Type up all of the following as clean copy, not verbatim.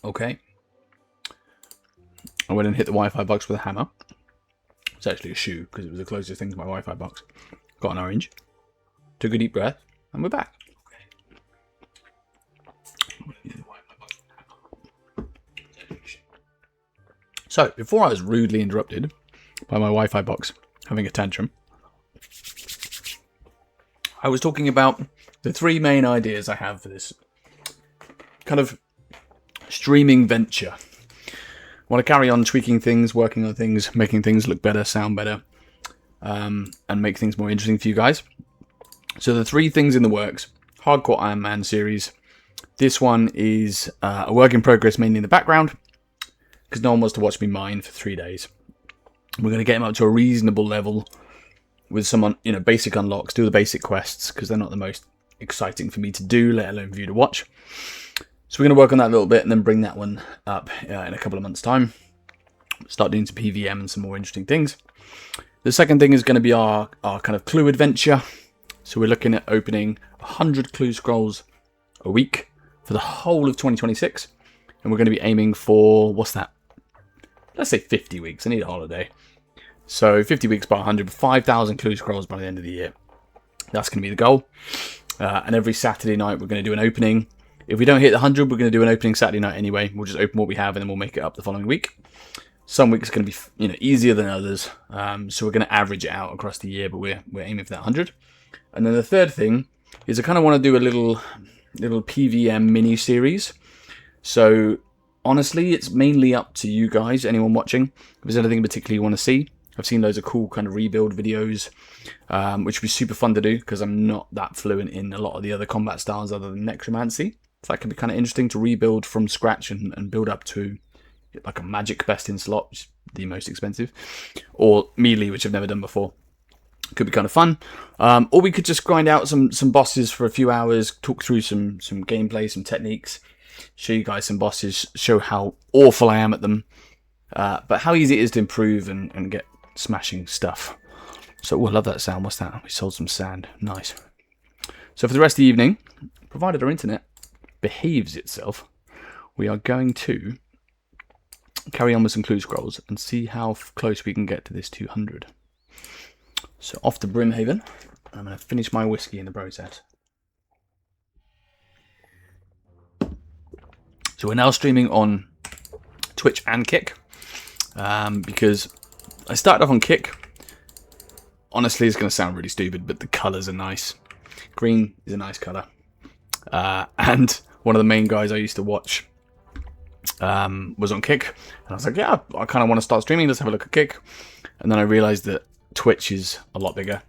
Okay. I went and hit the Wi-Fi box with a hammer. It's actually a shoe because it was the closest thing to my Wi-Fi box. Got an orange. Took a deep breath, and we're back. So, before I was rudely interrupted by my Wi-Fi box having a tantrum, I was talking about the three main ideas I have for this kind of streaming venture. I want to carry on tweaking things, working on things, making things look better, sound better, and make things more interesting for you guys. So the three things in the works: Hardcore Iron Man series. This one is a work in progress, mainly in the background, because no one wants to watch me mine for 3 days. We're going to get him up to a reasonable level with some, basic unlocks, do the basic quests, because they're not the most exciting for me to do, let alone for you to watch. So we're going to work on that a little bit and then bring that one up in a couple of months' time. Start doing some PVM and some more interesting things. The second thing is going to be our kind of clue adventure. So we're looking at opening 100 clue scrolls a week for the whole of 2026. And we're going to be aiming for, what's that? Let's say 50 weeks. I need a holiday. So 50 weeks by 100, 5,000 clue scrolls by the end of the year. That's going to be the goal. And every Saturday night we're going to do an opening. If we don't hit the 100, we're going to do an opening Saturday night anyway. We'll just open what we have and then we'll make it up the following week. Some weeks are going to be easier than others. So we're going to average it out across the year, but we're aiming for that 100. And then the third thing is I kind of want to do a little PVM mini series. So honestly, it's mainly up to you guys, anyone watching. If there's anything in particular you want to see, I've seen loads of cool kind of rebuild videos, which would be super fun to do because I'm not that fluent in a lot of the other combat styles other than necromancy. So that can be kind of interesting to rebuild from scratch and build up to like a magic best in slot, which is the most expensive, or melee, which I've never done before. Could be kind of fun. Or we could just grind out some bosses for a few hours, talk through some gameplay, some techniques, show you guys some bosses, show how awful I am at them, but how easy it is to improve and get smashing stuff. So, I love that sound. What's that? We sold some sand. Nice. So for the rest of the evening, provided our internet behaves itself, we are going to carry on with some clue scrolls and see how close we can get to this 200. So off to Brimhaven. I'm going to finish my whiskey in the process. So we're now streaming on Twitch and Kick, because I started off on Kick. Honestly, it's going to sound really stupid, but the colours are nice. Green is a nice colour. And one of the main guys I used to watch was on Kick. And I was like, yeah, I kind of want to start streaming. Let's have a look at Kick. And then I realised that Twitch is a lot bigger.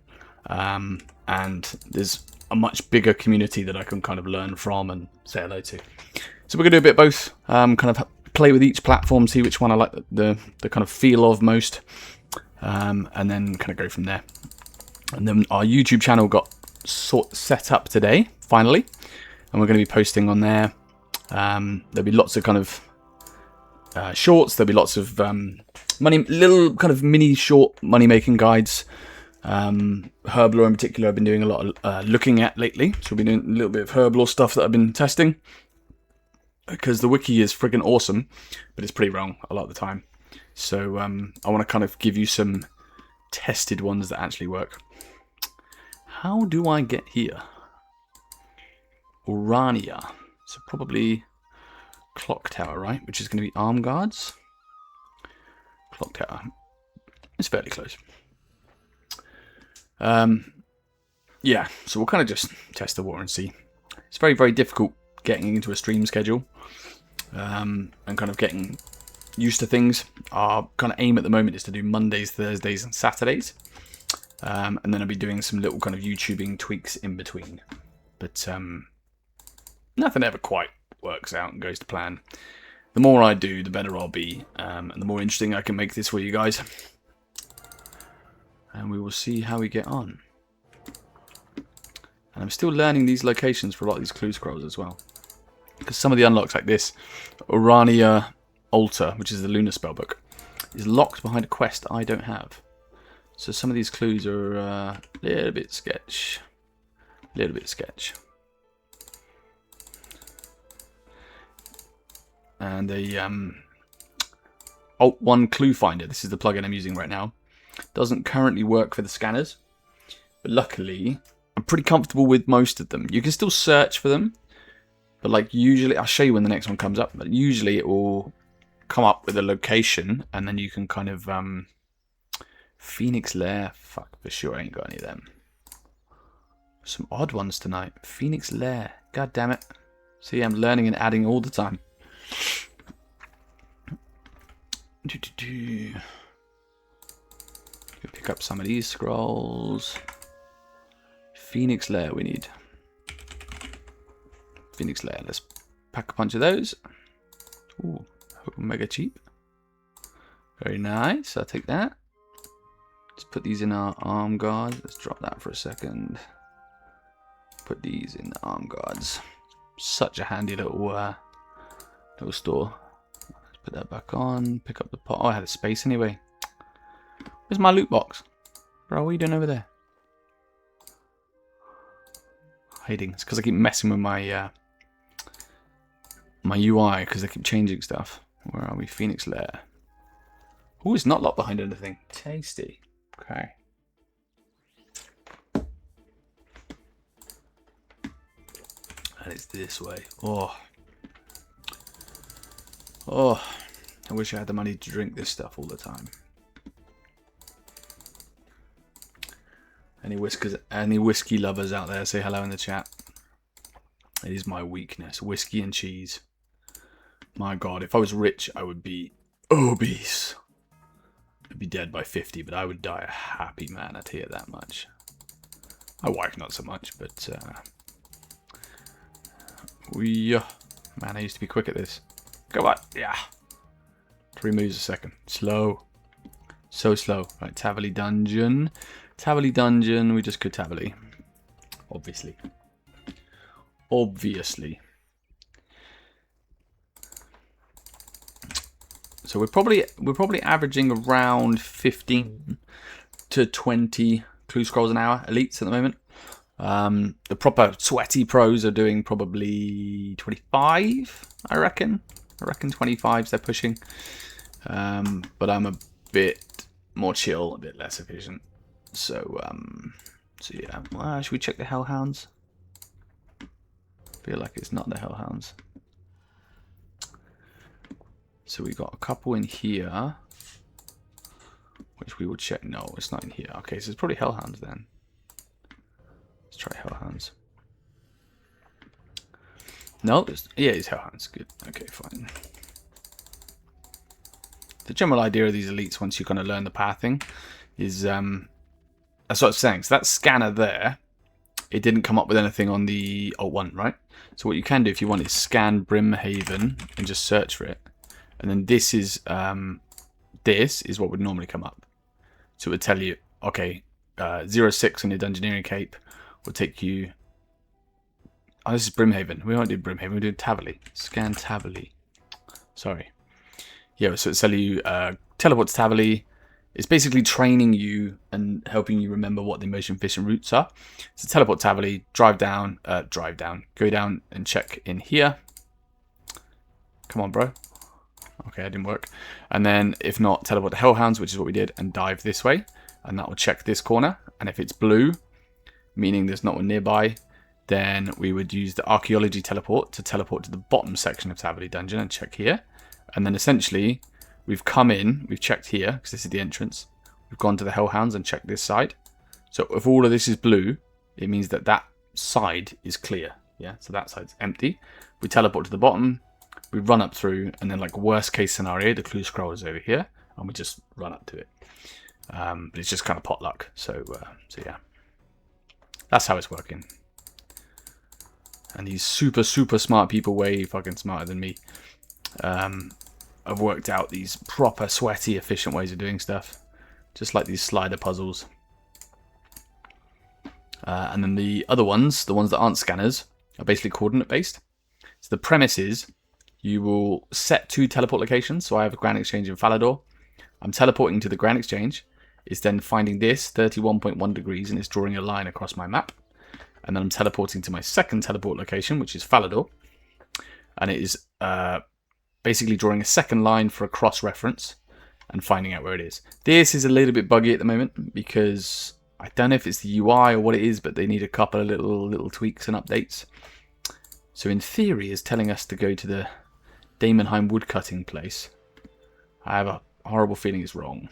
And there's a much bigger community that I can kind of learn from and say hello to. So we're going to do a bit of both. Kind of play with each platform, see which one I like the kind of feel of most. And then kind of go from there. And then our YouTube channel got set up today, finally. And we're going to be posting on there. There'll be lots of kind of shorts. There'll be lots of little kind of mini short money-making guides. Herblore in particular I've been doing a lot of looking at lately. So we'll be doing a little bit of Herblore stuff that I've been testing. Because the wiki is friggin' awesome, but it's pretty wrong a lot of the time. So I want to kind of give you some tested ones that actually work. How do I get here? Urania. So probably Clock Tower, right? Which is going to be arm guards. Clock Tower. It's fairly close. Yeah, so we'll kind of just test the water and see. It's very, very difficult getting into a stream schedule and kind of getting used to things. Our kind of aim at the moment is to do Mondays, Thursdays and Saturdays. And then I'll be doing some little kind of YouTubing tweaks in between. But nothing ever quite works out and goes to plan. The more I do, the better I'll be. And the more interesting I can make this for you guys. And we will see how we get on. And I'm still learning these locations for a lot of these clue scrolls as well. Because some of the unlocks like this, Urania Altar, which is the Lunar spellbook, is locked behind a quest I don't have. So some of these clues are a little bit sketch. A little bit sketch. and a Alt1 clue finder. This is the plugin I'm using right now. Doesn't currently work for the scanners, but luckily I'm pretty comfortable with most of them. You can still search for them, but like usually, I'll show you when the next one comes up, but usually it will come up with a location, and then you can kind of Phoenix Lair. Fuck, for sure I ain't got any of them. Some odd ones tonight. Phoenix Lair. God damn it. See, I'm learning and adding all the time. Pick up some of these scrolls. Phoenix Lair we need. Phoenix Lair. Let's pack a bunch of those. Ooh, mega cheap. Very nice. I'll take that. Let's put these in our arm guards. Let's drop that for a second. Put these in the arm guards. Such a handy little store. Let's put that back on. Pick up the pot. Oh, I had a space anyway. Where's my loot box? Bro, what are you doing over there? Hiding. It's because I keep messing with my my UI because they keep changing stuff. Where are we? Phoenix Lair. Oh, it's not locked behind anything. Tasty. Okay. And it's this way. Oh. Oh. I wish I had the money to drink this stuff all the time. Any whiskey lovers out there, say hello in the chat. It is my weakness. Whiskey and cheese. My God, if I was rich, I would be obese. I'd be dead by 50, but I would die a happy man, I tell you that much. My wife, not so much, but... Man, I used to be quick at this. Go on, yeah. 3 moves a second. Slow. So slow. Right, Tavily Dungeon. Tavily Dungeon, we just go Tavily. Obviously. Obviously. So we're probably averaging around 15 to 20 clue scrolls an hour, elites at the moment. The proper sweaty pros are doing probably 25, I reckon. I reckon 25s they're pushing. But I'm a bit more chill, a bit less efficient. So yeah. Well, should we check the Hellhounds? Feel like it's not the Hellhounds. So we got a couple in here, which we will check. No, it's not in here. Okay, so it's probably Hellhounds then. Let's try Hellhounds. No, yeah, it's Hellhounds. Good. Okay, fine. The general idea of these elites, once you kind of learn the pathing, is that's what I was saying. So that scanner there, it didn't come up with anything on the Alt1, right? So what you can do if you want is scan Brimhaven and just search for it. And then this is what would normally come up. So it would tell you, okay, 06 on your Dungeoneering cape will take you... Oh, this is Brimhaven. We won't do Brimhaven, we'll do Tavily. Scan Tavily. Sorry. Yeah, so it's telling you, teleport to Tavily. It's basically training you and helping you remember what the most efficient routes are. So teleport Tavily, drive down, go down and check in here. Come on, bro. Okay, that didn't work. And then, if not, teleport to Hellhounds, which is what we did, and dive this way. And that will check this corner. And if it's blue, meaning there's not one nearby, then we would use the Archaeology teleport to teleport to the bottom section of Tavily Dungeon and check here. And then essentially, we've come in, we've checked here, because this is the entrance. We've gone to the Hellhounds and checked this side. So if all of this is blue, it means that that side is clear. Yeah, so that side's empty. We teleport to the bottom. We run up through, and then like worst case scenario, the clue scroll is over here, and we just run up to it. But it's just kind of potluck. So yeah, that's how it's working. And these super smart people, way fucking smarter than me, have worked out these proper sweaty, efficient ways of doing stuff, just like these slider puzzles. And then the other ones, the ones that aren't scanners, are basically coordinate based. So the premise is, you will set 2 teleport locations. So I have a Grand Exchange in Falador. I'm teleporting to the Grand Exchange. It's then finding this 31.1 degrees and it's drawing a line across my map. And then I'm teleporting to my second teleport location, which is Falador. And it is basically drawing a second line for a cross-reference and finding out where it is. This is a little bit buggy at the moment because I don't know if it's the UI or what it is, but they need a couple of little tweaks and updates. So in theory, it's telling us to go to the Damonheim woodcutting place. I have a horrible feeling it's wrong.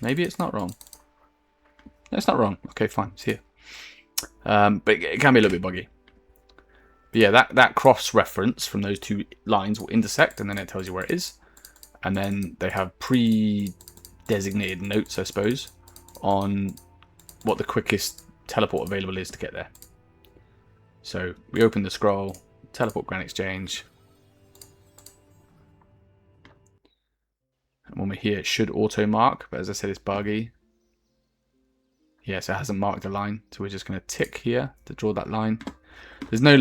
Maybe it's not wrong. No, it's not wrong. Okay, fine. It's here. But it can be a little bit buggy. But yeah, that cross-reference from those two lines will intersect, and then it tells you where it is. And then they have pre-designated notes, I suppose, on what the quickest teleport available is to get there. So we open the scroll, teleport Grand Exchange. And when we're here, it should auto-mark, but as I said, it's buggy. Yes, it hasn't marked a line, so we're just going to tick here to draw that line. There's no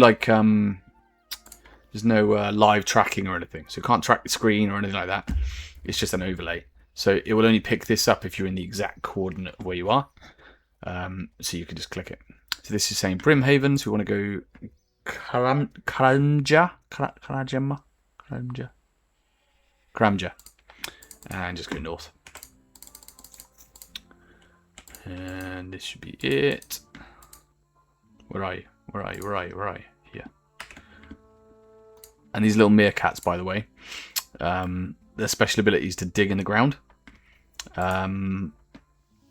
live tracking or anything, so you can't track the screen or anything like that. It's just an overlay, so it will only pick this up if you're in the exact coordinate of where you are. So you can just click it. So this is saying Brimhaven, so we want to go Karamja, and just go north. And this should be it. Where are you? Where are you? Where are you? Where are you? Here. And these little meerkats, by the way, their special ability is to dig in the ground.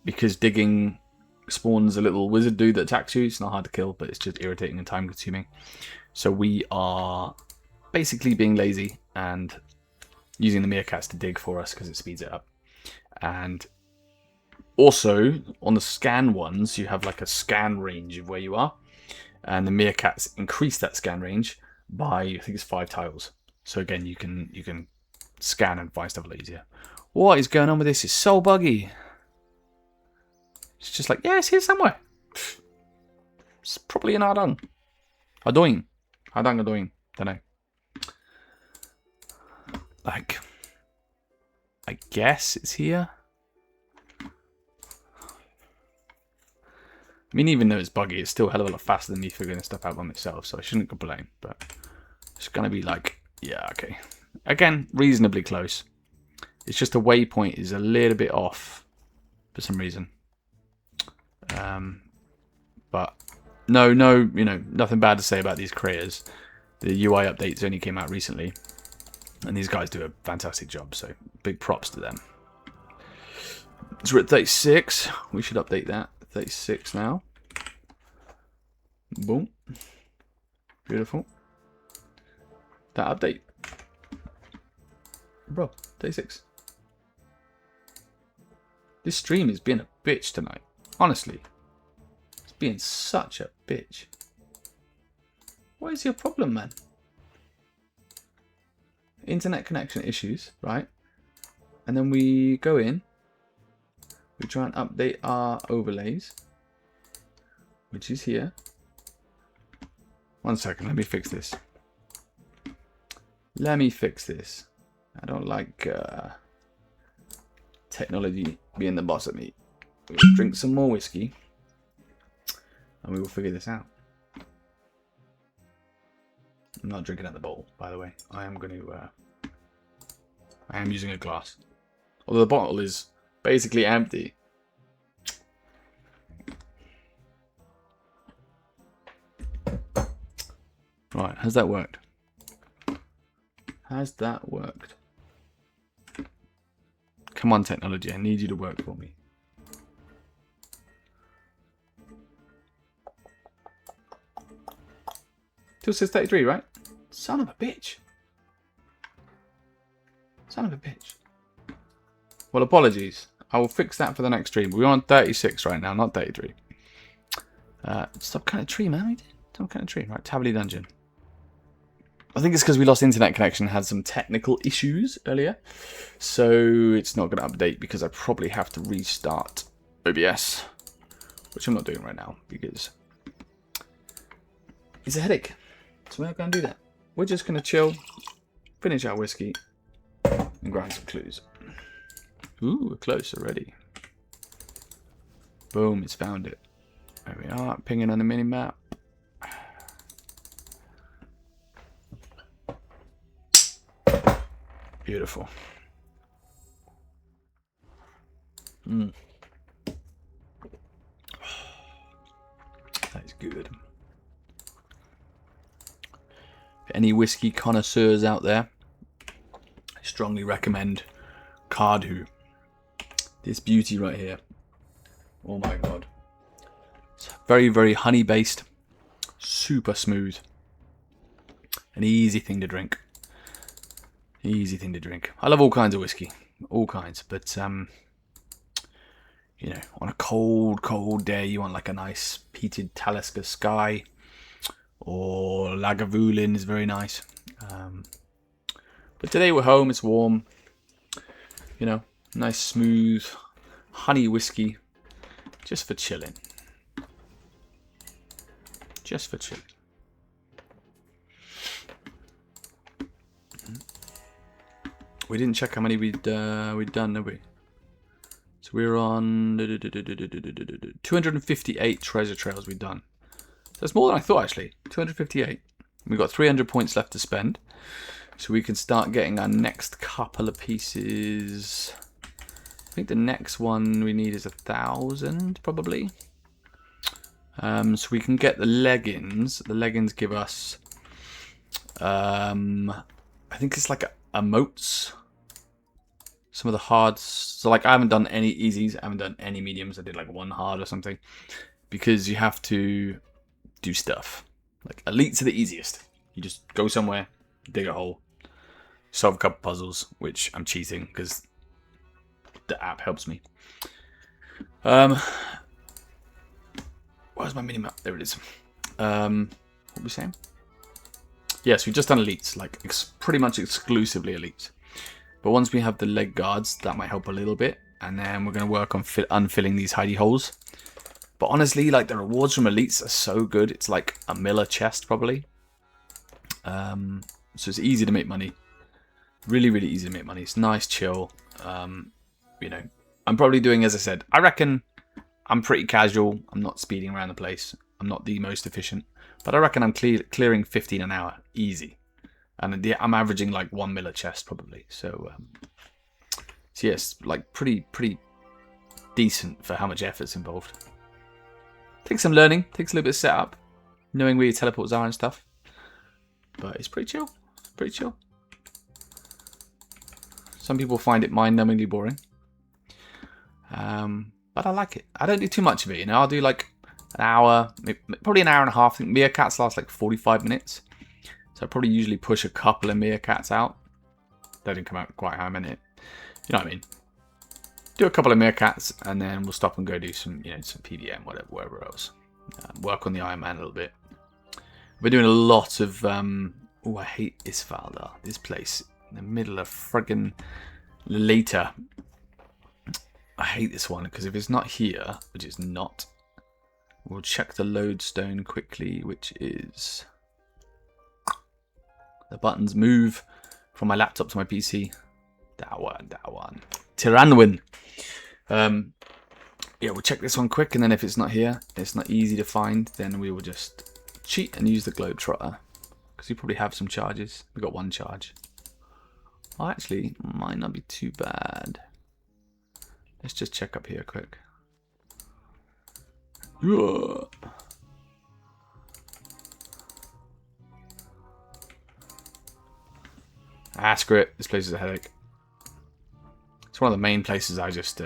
Because digging spawns a little wizard dude that attacks you. It's not hard to kill, but it's just irritating and time consuming. So we are basically being lazy and using the meerkats to dig for us because it speeds it up. And also, on the scan ones, you have like a scan range of where you are. And the meerkats increase that scan range by, I think it's 5 tiles. So again, you can scan and find stuff a lot easier. What is going on with this? It's so buggy. It's just like, yeah, it's here somewhere. It's probably in Ardung. Ardung. Don't know. Like, I guess it's here. I mean, even though it's buggy, it's still a hell of a lot faster than me figuring this stuff out by myself, so I shouldn't complain. But it's going to be like, yeah, okay. Again, reasonably close. It's just the waypoint is a little bit off for some reason. But no, nothing bad to say about these creators. The UI updates only came out recently, and these guys do a fantastic job, so big props to them. So we're at 36. We should update that. 36 now. Boom. Beautiful. That update. Bro, 36. This stream is being a bitch tonight. Honestly. It's being such a bitch. What is your problem, man? Internet connection issues, right? And then we go in. We try and update our overlays, which is here. 1 second, let me fix this. Let me fix this. I don't like technology being the boss of me. We'll drink some more whiskey, and we will figure this out. I'm not drinking at the bowl, by the way. I am going to. I am using a glass, although the bottle is basically empty. Right, has that worked? Has that worked? Come on, technology, I need you to work for me. Still says 33, right? Son of a bitch. Son of a bitch. Well, apologies. I will fix that for the next stream. We're on 36 right now, not 33. Stop cutting a tree, man. Stop cutting a tree. Right, Tabbly Dungeon. I think it's because we lost internet connection, had some technical issues earlier. So it's not going to update because I probably have to restart OBS. Which I'm not doing right now because it's a headache. So we're not going to do that. We're just going to chill, finish our whiskey, and grind some clues. Ooh, we're close already. Boom, it's found it. There we are, pinging on the mini-map. Beautiful. Mm. That is good. For any whiskey connoisseurs out there, I strongly recommend Cardhu. This beauty right here. Oh my god. It's very, very honey based. Super smooth. An easy thing to drink. Easy thing to drink. I love all kinds of whiskey. All kinds. But, you know, on a cold, cold day, you want like a nice peated Talisker Sky. Or Lagavulin is very nice. But today we're home, it's warm. You know, nice smooth honey whiskey. Just for chilling. Just for chilling. We didn't check how many we'd done, did we? So we're on 258 treasure trails we've done. That's more than I thought, actually. 258. We've got 300 points left to spend. So we can start getting our next couple of pieces. I think the next one we need is 1,000, probably. So we can get the leggings. The leggings give us... I think it's like emotes. Some of the hards. So like I haven't done any easies. I haven't done any mediums. I did like one hard or something. Because you have to... do stuff. Like elites are the easiest. You just go somewhere, dig a hole, solve a couple puzzles, which I'm cheating because the app helps me. Where's my minimap? There it is. What were we saying? Yes, we've just done elites, like pretty much exclusively elites. But once we have the leg guards, that might help a little bit, and then we're going to work on unfilling these hidey holes. But honestly, like the rewards from elites are so good. It's like a Miller chest probably. So it's easy to make money. Really, really easy to make money. It's nice, chill. You know, I'm probably doing, as I said, I reckon I'm pretty casual. I'm not speeding around the place. I'm not the most efficient. But I reckon I'm clearing 15 an hour. Easy. And I'm averaging like 1 Miller chest probably. So yes, like pretty decent for how much effort's involved. Takes some learning, takes a little bit of setup, knowing where your teleports are and stuff. But it's pretty chill. It's pretty chill. Some people find it mind-numbingly boring. But I like it. I don't do too much of it, you know. I'll do like an hour, probably an hour and a half. I think meerkats last like 45 minutes. So I probably usually push a couple of meerkats out. They didn't come out quite how I meant it. You know what I mean? Do a couple of meerkats, and then we'll stop and go do some, you know, some PVM, whatever else. Work on the Iron Man a little bit. We're doing a lot of. Oh, I hate Isfaldar. This place in the middle of friggin' later. I hate this one because if it's not here, which it's not, we'll check the lodestone quickly, which is the buttons move from my laptop to my PC. That one. Tiranwin. Yeah, we'll check this one quick, and then if it's not here, it's not easy to find, then we will just cheat and use the Globetrotter. Because we probably have some charges. We've got one charge. Oh, actually, might not be too bad. Let's just check up here quick. Ah, screw it. This place is a headache. It's one of the main places I just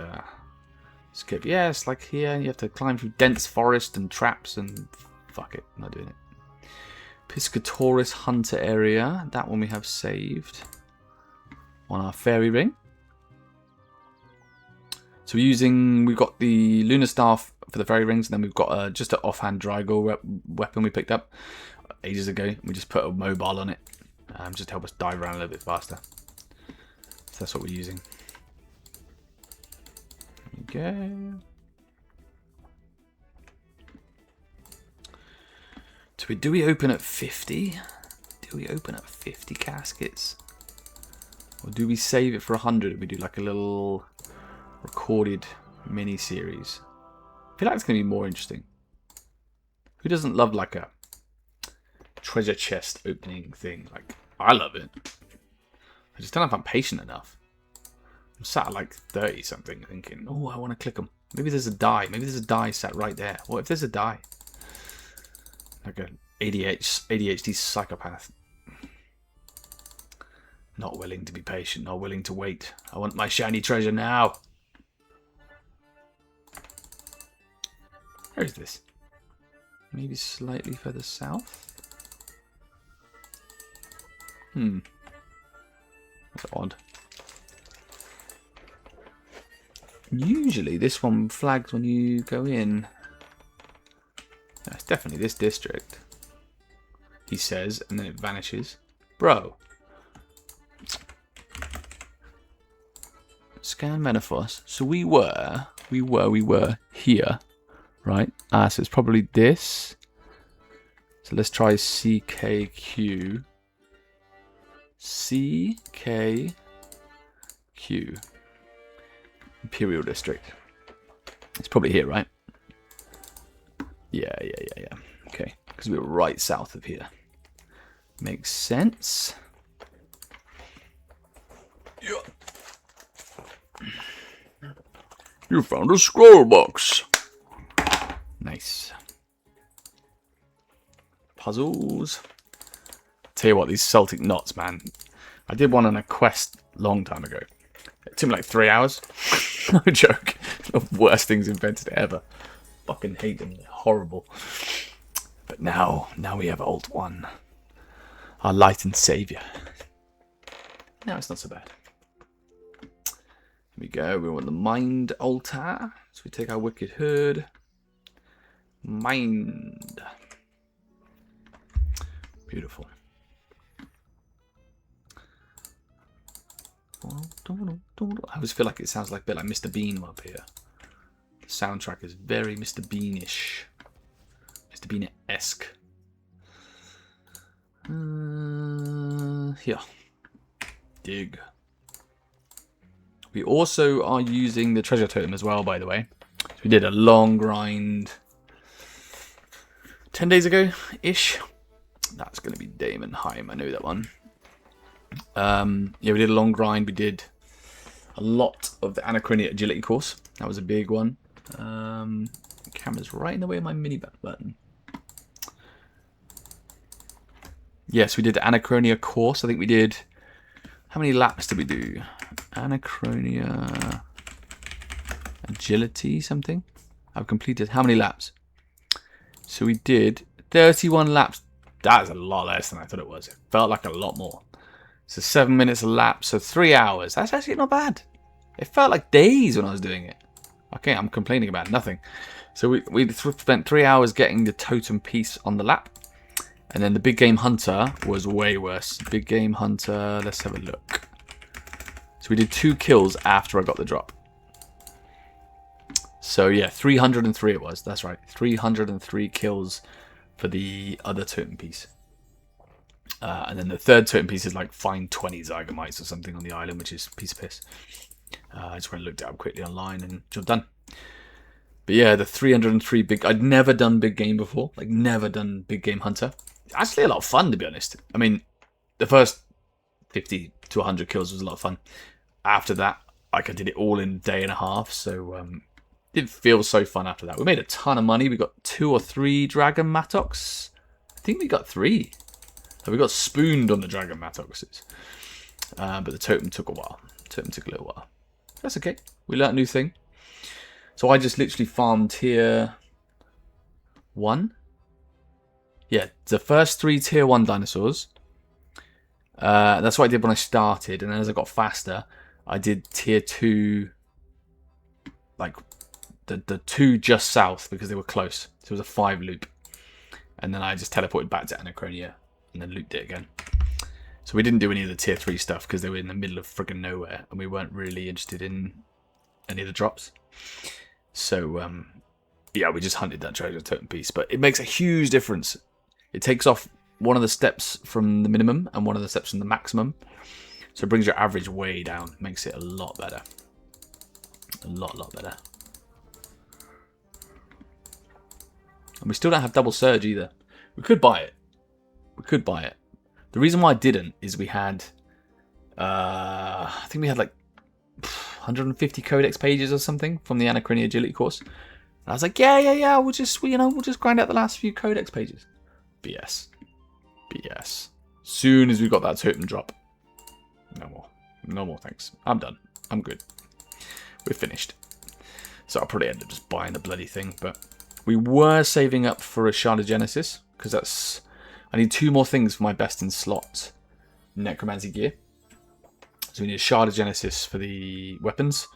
skip. Yeah, it's like here. You have to climb through dense forest and traps and... Fuck it. Not doing it. Piscatoris Hunter area. That one we have saved on our fairy ring. So we've got the Lunar Staff for the fairy rings, and then we've got just an offhand Drygor weapon we picked up ages ago. We just put a mobile on it, just to help us dive around a little bit faster. So that's what we're using. There we go. So do we open at 50? Do we open at 50 caskets? Or do we save it for 100? We do like a little recorded mini-series. I feel like it's going to be more interesting. Who doesn't love like a treasure chest opening thing? Like, I love it. I just don't know if I'm patient enough. I'm sat at like 30 something thinking, oh, I want to click them. Maybe there's a die. Maybe there's a die sat right there. What if there's a die? Like an ADHD psychopath. Not willing to be patient, not willing to wait. I want my shiny treasure now. Where is this? Maybe slightly further south? That's odd. Usually this one flags when you go in. No, it's definitely this district. He says, and then it vanishes. Bro. Scan Menopause. So we were here, right? So it's probably this. So let's try CKQ. CKQ. Imperial District. It's probably here, right? Yeah. Okay, because we were right south of here. Makes sense. Yeah. You found a scroll box. Nice. Puzzles. Tell you what, these Celtic knots, man. I did one on a quest long time ago. It took me like 3 hours. No joke. The worst things invented ever. Fucking hate them. They're horrible. But now we have Alt 1. Our light and saviour. Now it's not so bad. Here we go. We're on the Mind altar. So we take our Wicked Herd. Mind. Beautiful. I always feel like it sounds like a bit like Mr. Bean up here. The soundtrack is very Mr. Beanish. Mr. Bean-esque. Yeah. Dig. We also are using the treasure totem as well, by the way. So we did a long grind 10 days ago-ish. That's going to be Damon Heim. I know that one. Yeah, we did a long grind. We did a lot of the Anachronia agility course. That was a big one. Camera's right in the way of my mini button. Yes, we did the Anachronia course. I think we did... How many laps did we do? Anachronia... Agility something? I've completed... How many laps? So we did 31 laps. That is a lot less than I thought it was. It felt like a lot more. So 7 minutes a lap, so 3 hours. That's actually not bad. It felt like days when I was doing it. Okay, I'm complaining about nothing. So we spent 3 hours getting the totem piece on the lap. And then the Big Game Hunter was way worse. Big Game Hunter, let's have a look. So we did 2 kills after I got the drop. So yeah, 303 it was. That's right. 303 kills for the other totem piece. And then the third totem piece is like find 20 Zygomites or something on the island, which is a piece of piss. I just went and looked it up quickly online and job done. But yeah, the 303 big... I'd never done big game before. Like, never done big game hunter. It's actually a lot of fun, to be honest. I mean, the first 50 to 100 kills was a lot of fun. After that, like, I did it all in a day and a half. So, it didn't feel so fun after that. We made a ton of money. We got 2 or 3 Dragon Mattox. I think we got 3. So we got spooned on the Dragon Mattoxes. But the totem took a while. The totem took a little while. That's okay. We learnt a new thing. So I just literally farmed tier 1. Yeah, the first 3 tier 1 dinosaurs. That's what I did when I started. And then as I got faster, I did tier 2. Like the 2 just south because they were close. So it was a 5 loop. And then I just teleported back to Anachronia and then looped it again. So we didn't do any of the tier 3 stuff because they were in the middle of friggin' nowhere. And we weren't really interested in any of the drops. So, yeah, we just hunted that treasure totem piece. But it makes a huge difference. It takes off one of the steps from the minimum and one of the steps from the maximum. So it brings your average way down. Makes it a lot better. A lot better. And we still don't have double surge either. We could buy it. We could buy it. The reason why I didn't is we had I think we had like 150 codex pages or something from the Anachrony Agility course. And I was like, yeah, we'll just grind out the last few codex pages. BS. Soon as we got that totem drop, no more thanks. I'm done. I'm good. We're finished. So I'll probably end up just buying the bloody thing, but we were saving up for a Shard of Genesis, because I need 2 more things for my best in slot necromancy gear. So we need a Shard of Genesis for the weapons.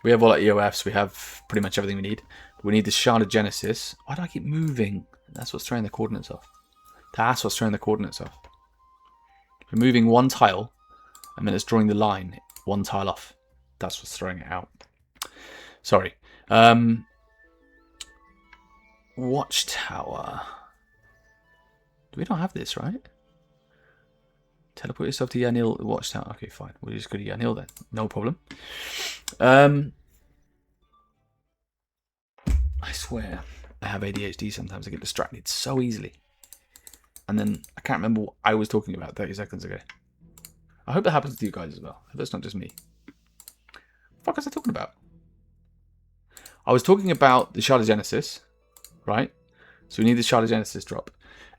We have all our EOFs, we have pretty much everything we need. But we need the Shard of Genesis. Why do I keep moving? That's what's throwing the coordinates off. We're moving 1 tile, and then it's drawing the line 1 tile off. That's what's throwing it out. Sorry. Watchtower. Do we not have this, right? Teleport yourself to Yanil Watchtower. Okay, fine. We'll just go to Yanil then. No problem. I swear, I have ADHD sometimes. I get distracted so easily. And then I can't remember what I was talking about 30 seconds ago. I hope that happens to you guys as well. I hope that's not just me. What the fuck was I talking about? I was talking about the Shard of Genesis, right? So we need the Shard of Genesis drop.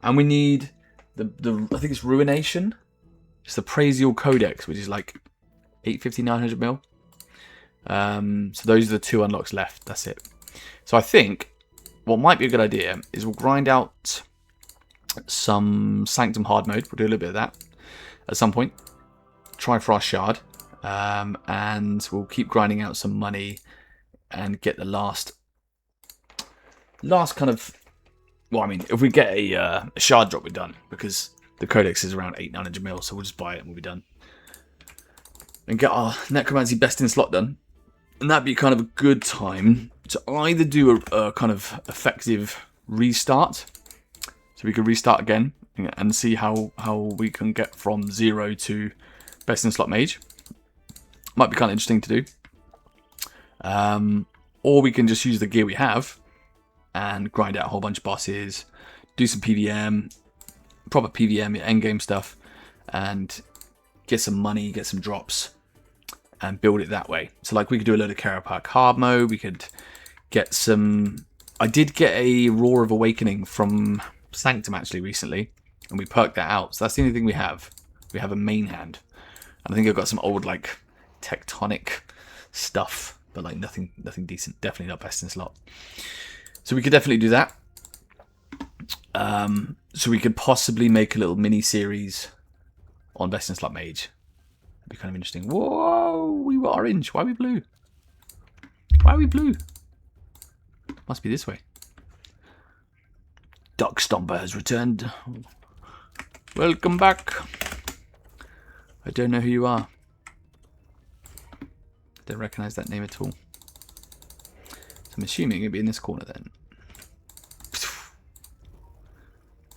And we need the I think it's Ruination. It's the Praesial Codex, which is like 850, 900 mil. So those are the 2 unlocks left. That's it. So I think what might be a good idea is we'll grind out some Sanctum hard mode. We'll do a little bit of that at some point. Try for our Shard. And we'll keep grinding out some money and get the last kind of... Well, I mean, if we get a Shard drop, we're done. Because the Codex is around 800-900 mil, so we'll just buy it and we'll be done. And get our Necromancy best in slot done. And that'd be kind of a good time to either do a kind of effective restart. So we could restart again and see how we can get from 0 to best in slot mage. Might be kind of interesting to do. Or we can just use the gear we have and grind out a whole bunch of bosses, do some PVM, proper PVM, endgame stuff, and get some money, get some drops, and build it that way. So like we could do a load of Carapac hard mode, we could get some... I did get a Roar of Awakening from Sanctum actually recently, and we perked that out. So that's the only thing we have. We have a main hand. And I think I've got some old like Tectonic stuff, but like nothing decent. Definitely not best in slot. So we could definitely do that. So we could possibly make a little mini series on best in slot mage. That'd be kind of interesting. Whoa, we were orange. Why are we blue? Why are we blue? Must be this way. Duck Stomper has returned. Welcome back. I don't know who you are. Don't recognise that name at all. So I'm assuming it'll be in this corner then.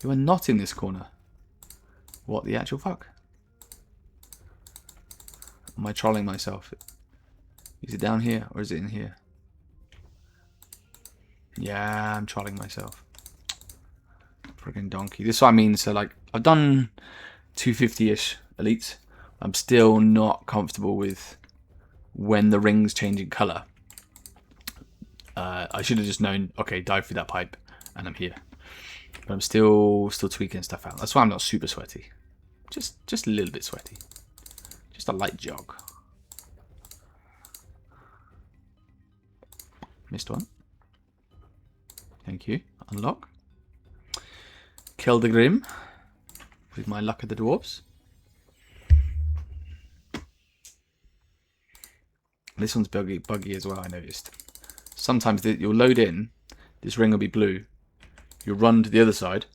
You are not in this corner. What the actual fuck? Am I trolling myself? Is it down here or is it in here? Yeah, I'm trolling myself. Friggin' donkey. This is what I mean. So like, I've done 250-ish elites. I'm still not comfortable with when the rings change in colour. I should have just known, okay, dive through that pipe and I'm here. But I'm still tweaking stuff out. That's why I'm not super sweaty. Just a little bit sweaty. Just a light jog. Missed one. Thank you. Unlock. Kill the Grim with my luck of the dwarves. This one's buggy as well, I noticed. Sometimes you'll load in, this ring will be blue. You'll run to the other side,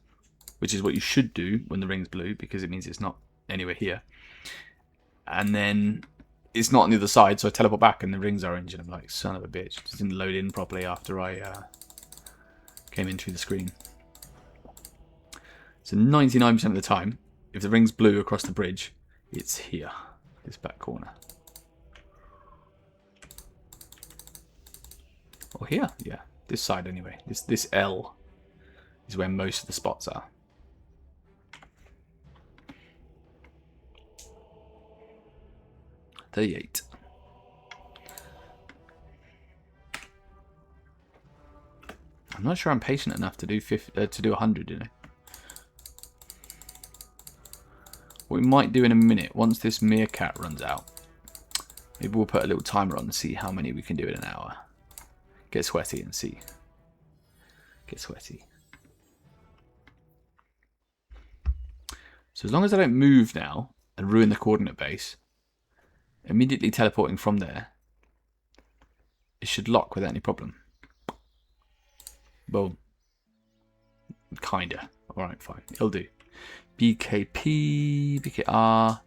which is what you should do when the ring's blue, because it means it's not anywhere here. And then it's not on the other side, so I teleport back and the ring's orange, and I'm like, son of a bitch. It didn't load in properly after I came in through the screen. So 99% of the time, if the ring's blue across the bridge, it's here, this back corner. Or here, yeah, this side anyway. This L is where most of the spots are. 38. I'm not sure I'm patient enough to do 100, you know. What we might do in a minute, once this meerkat runs out, maybe we'll put a little timer on and see how many we can do in an hour. Get sweaty and see. Get sweaty. So as long as I don't move now and ruin the coordinate base, immediately teleporting from there, it should lock without any problem. Boom. Kinda. Alright, fine. It'll do. BKP, BKR,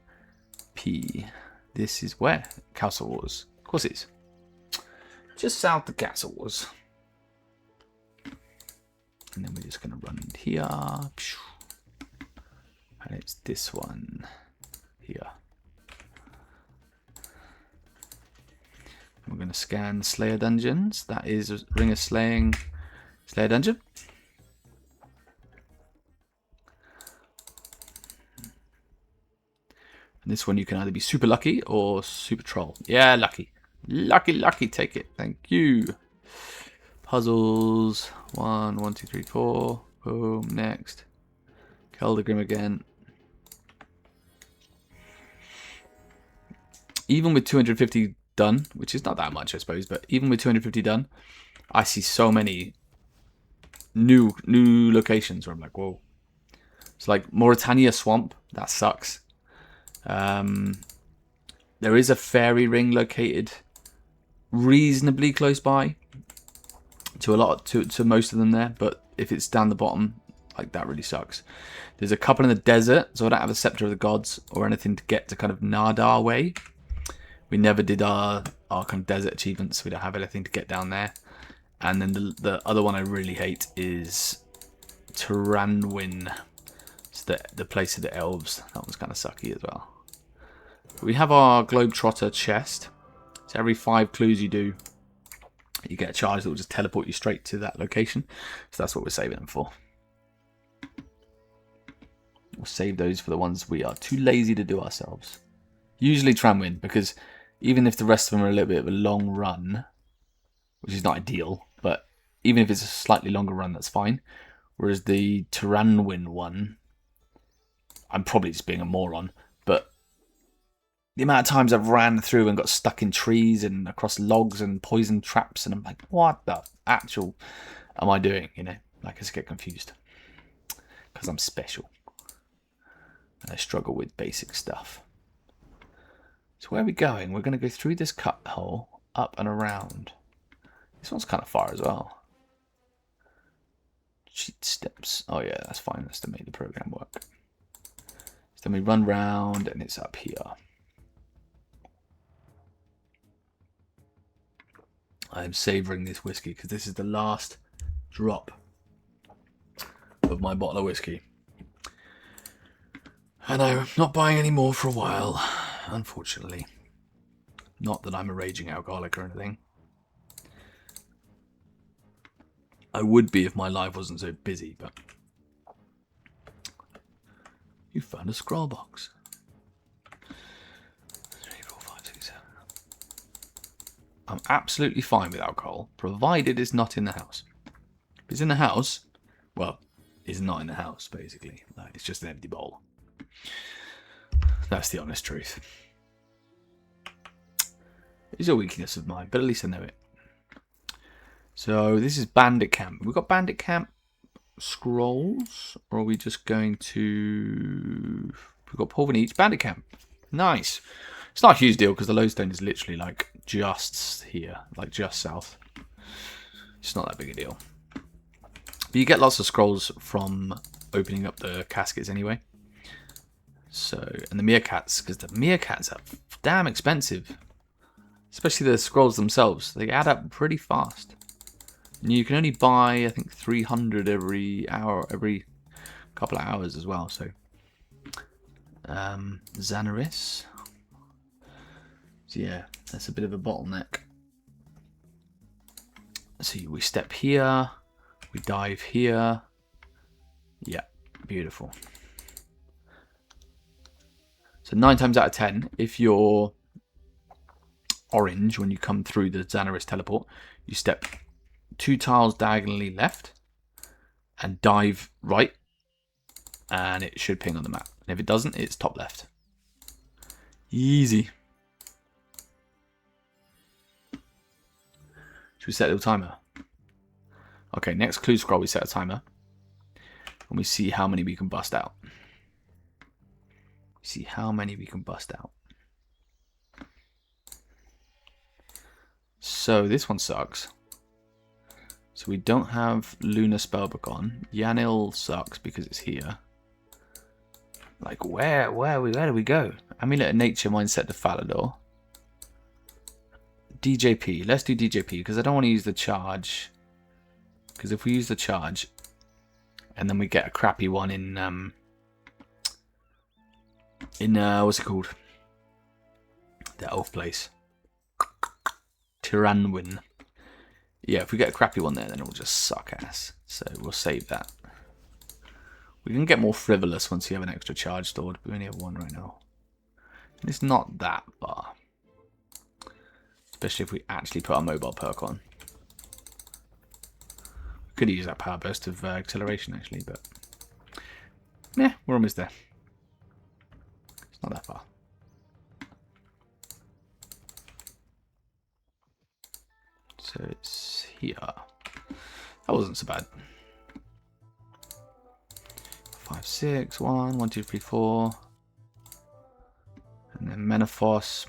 P. This is where? Castle Wars. Of course it is. Just south of Castle Wars. And then we're just going to run here. And it's this one here. We're going to scan Slayer dungeons. That is Ring of Slaying Slayer dungeon. And this one you can either be super lucky or super troll. Yeah, lucky. Lucky, lucky. Take it. Thank you. Puzzles. 1, 1, 2, 3, 4. Boom. Next. Keldagrim again. Even with 250 done, which is not that much, I suppose, but even with 250 done, I see so many new locations where I'm like, whoa. It's like Mauritania Swamp. That sucks. There is a fairy ring located reasonably close by to most of them there, but if it's down the bottom, like, that really sucks. There's a couple in the desert, so I don't have a Scepter of the Gods or anything to get to kind of Nadar way. We never did our kind of desert achievements, so we don't have anything to get down there. And then the other one I really hate is Turanwin. It's the place of the elves. That one's kind of sucky as well. We have our Globetrotter chest. So every 5 clues you do, you get a charge that will just teleport you straight to that location. So that's what we're saving them for. We'll save those for the ones we are too lazy to do ourselves. Usually Tranwin, because even if the rest of them are a little bit of a long run, which is not ideal, but even if it's a slightly longer run, that's fine. Whereas the Turanwin one, I'm probably just being a moron, but the amount of times I've ran through and got stuck in trees and across logs and poison traps, and I'm like, what the actual am I doing? You know, like, I just get confused because I'm special and I struggle with basic stuff. So where are we going? We're going to go through this cut hole, up and around. This one's kind of far as well. Cheat steps. Oh yeah, that's fine. That's to make the program work. So then we run round and it's up here. I'm savouring this whiskey because this is the last drop of my bottle of whiskey. And I'm not buying any more for a while, unfortunately. Not that I'm a raging alcoholic or anything. I would be if my life wasn't so busy, but... You found a scroll box. 3, 4, 5, 6, 7. I'm absolutely fine with alcohol, provided it's not in the house. If it's in the house, well, it's not in the house, basically. Like, it's just an empty bowl. That's the honest truth. It's a weakness of mine, but at least I know it. So this is Bandit Camp. We've got Bandit Camp scrolls, or are we just going to... We've got Porven each. Bandit Camp. Nice. It's not a huge deal because the lodestone is literally like just here, like just south. It's not that big a deal. But you get lots of scrolls from opening up the caskets anyway. So, and the meerkats, because the meerkats are damn expensive. Especially the scrolls themselves. They add up pretty fast. And you can only buy, I think, 300 every hour, every couple of hours as well. So, Xanaris. So yeah, that's a bit of a bottleneck. So we step here, we dive here. Yeah, beautiful. So 9 times out of 10, if you're orange when you come through the Xanaris teleport. You step 2 tiles diagonally left and dive right, and it should ping on the map. And if it doesn't, it's top left. Easy. Should we set a little timer? Okay, next clue scroll we set a timer. And we see how many we can bust out. See how many we can bust out. So this one sucks. So we don't have Lunar Spellbook on. Yanil sucks because it's here. Like where do we go? Amulet of Nature, Mindset to Falador. DJP. Let's do DJP because I don't want to use the charge. Because if we use the charge and then we get a crappy one in what's it called? The elf place. Tyranwin. Yeah, if we get a crappy one there, then it'll just suck ass. So we'll save that. We can get more frivolous once you have an extra charge stored. We only have one right now. And it's not that far. Especially if we actually put our mobile perk on. We could use that power burst of acceleration actually, but yeah, we're almost there. It's not that far. So it's here. That wasn't so bad. 5, 6, 1, 1, 2, 3, 4. And then Menaphos.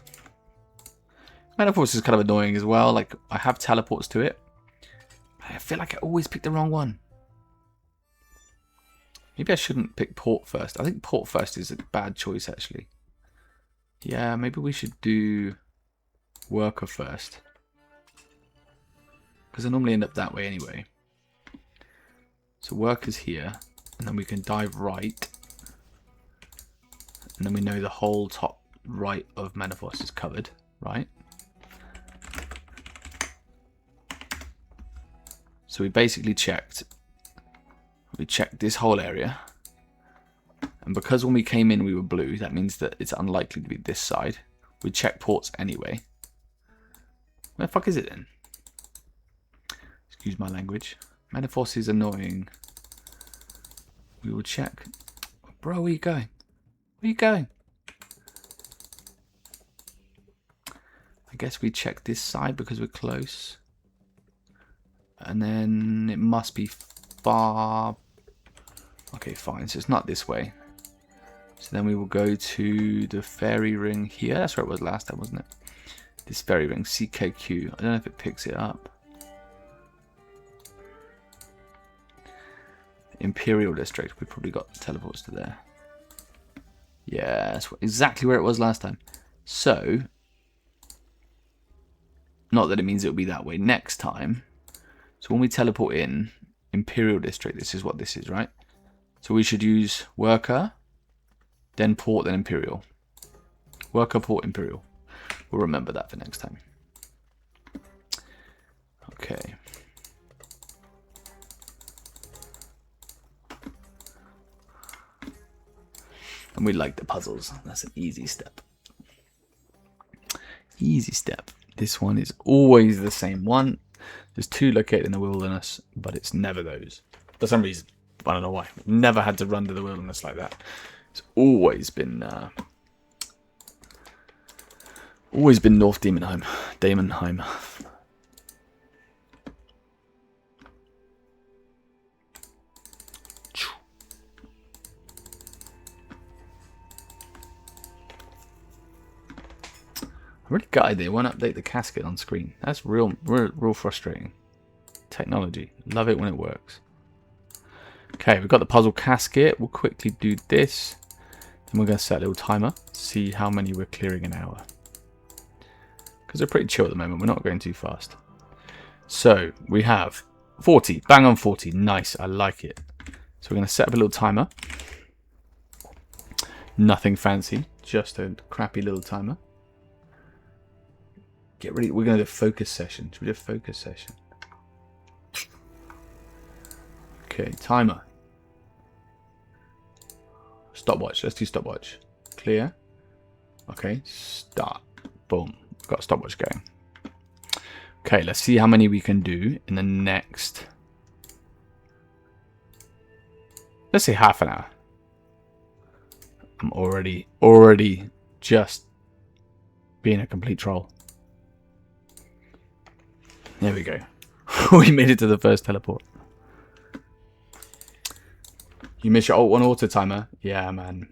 Menaphos is kind of annoying as well. Like, I have teleports to it. I feel like I always pick the wrong one. Maybe I shouldn't pick Port first. I think Port first is a bad choice, actually. Yeah, maybe we should do Worker first. Because I normally end up that way anyway. So Worker's here. And then we can dive right. And then we know the whole top right of Menaphos is covered, right? So we basically checked. We checked this whole area. And because when we came in we were blue, that means that it's unlikely to be this side. We check ports anyway. Where the fuck is it then? Excuse my language. Menaphos is annoying. We will check. Bro, where are you going? Where are you going? I guess we check this side because we're close. And then it must be far. Okay, fine. So it's not this way. So then we will go to the fairy ring here. That's where it was last time, wasn't it? This fairy ring, CKQ. I don't know if it picks it up. Imperial District. We probably got teleports to there. Yeah, that's exactly where it was last time. So, not that it means it'll be that way next time. So when we teleport in Imperial District, this is what this is, right? So we should use Worker, then Port, then Imperial. Worker, Port, Imperial. We'll remember that for next time. Okay. And we like the puzzles. That's an easy step. Easy step. This one is always the same one. There's 2 located in the wilderness, but it's never those. For some reason. I don't know why. We've never had to run to the wilderness like that. It's always been North Daemonheim. Daemonheim. I'm really gutted they won't update the casket on screen. That's real frustrating. Technology. Love it when it works. Okay, we've got the puzzle casket. We'll quickly do this. Then we're going to set a little timer. See how many we're clearing an hour. Because we're pretty chill at the moment. We're not going too fast. So, we have 40. Bang on 40. Nice. I like it. So we're going to set up a little timer. Nothing fancy. Just a crappy little timer. Get ready. We're going to do a focus session. Should we do a focus session? Okay, timer. Stopwatch. Let's do stopwatch. Clear. Okay, start. Boom. got a stopwatch going. Okay, let's see how many we can do in the next... Let's say half an hour. I'm already just being a complete troll. There we go. We made it to the first teleport. You miss your Alt 1 auto timer? Yeah, man.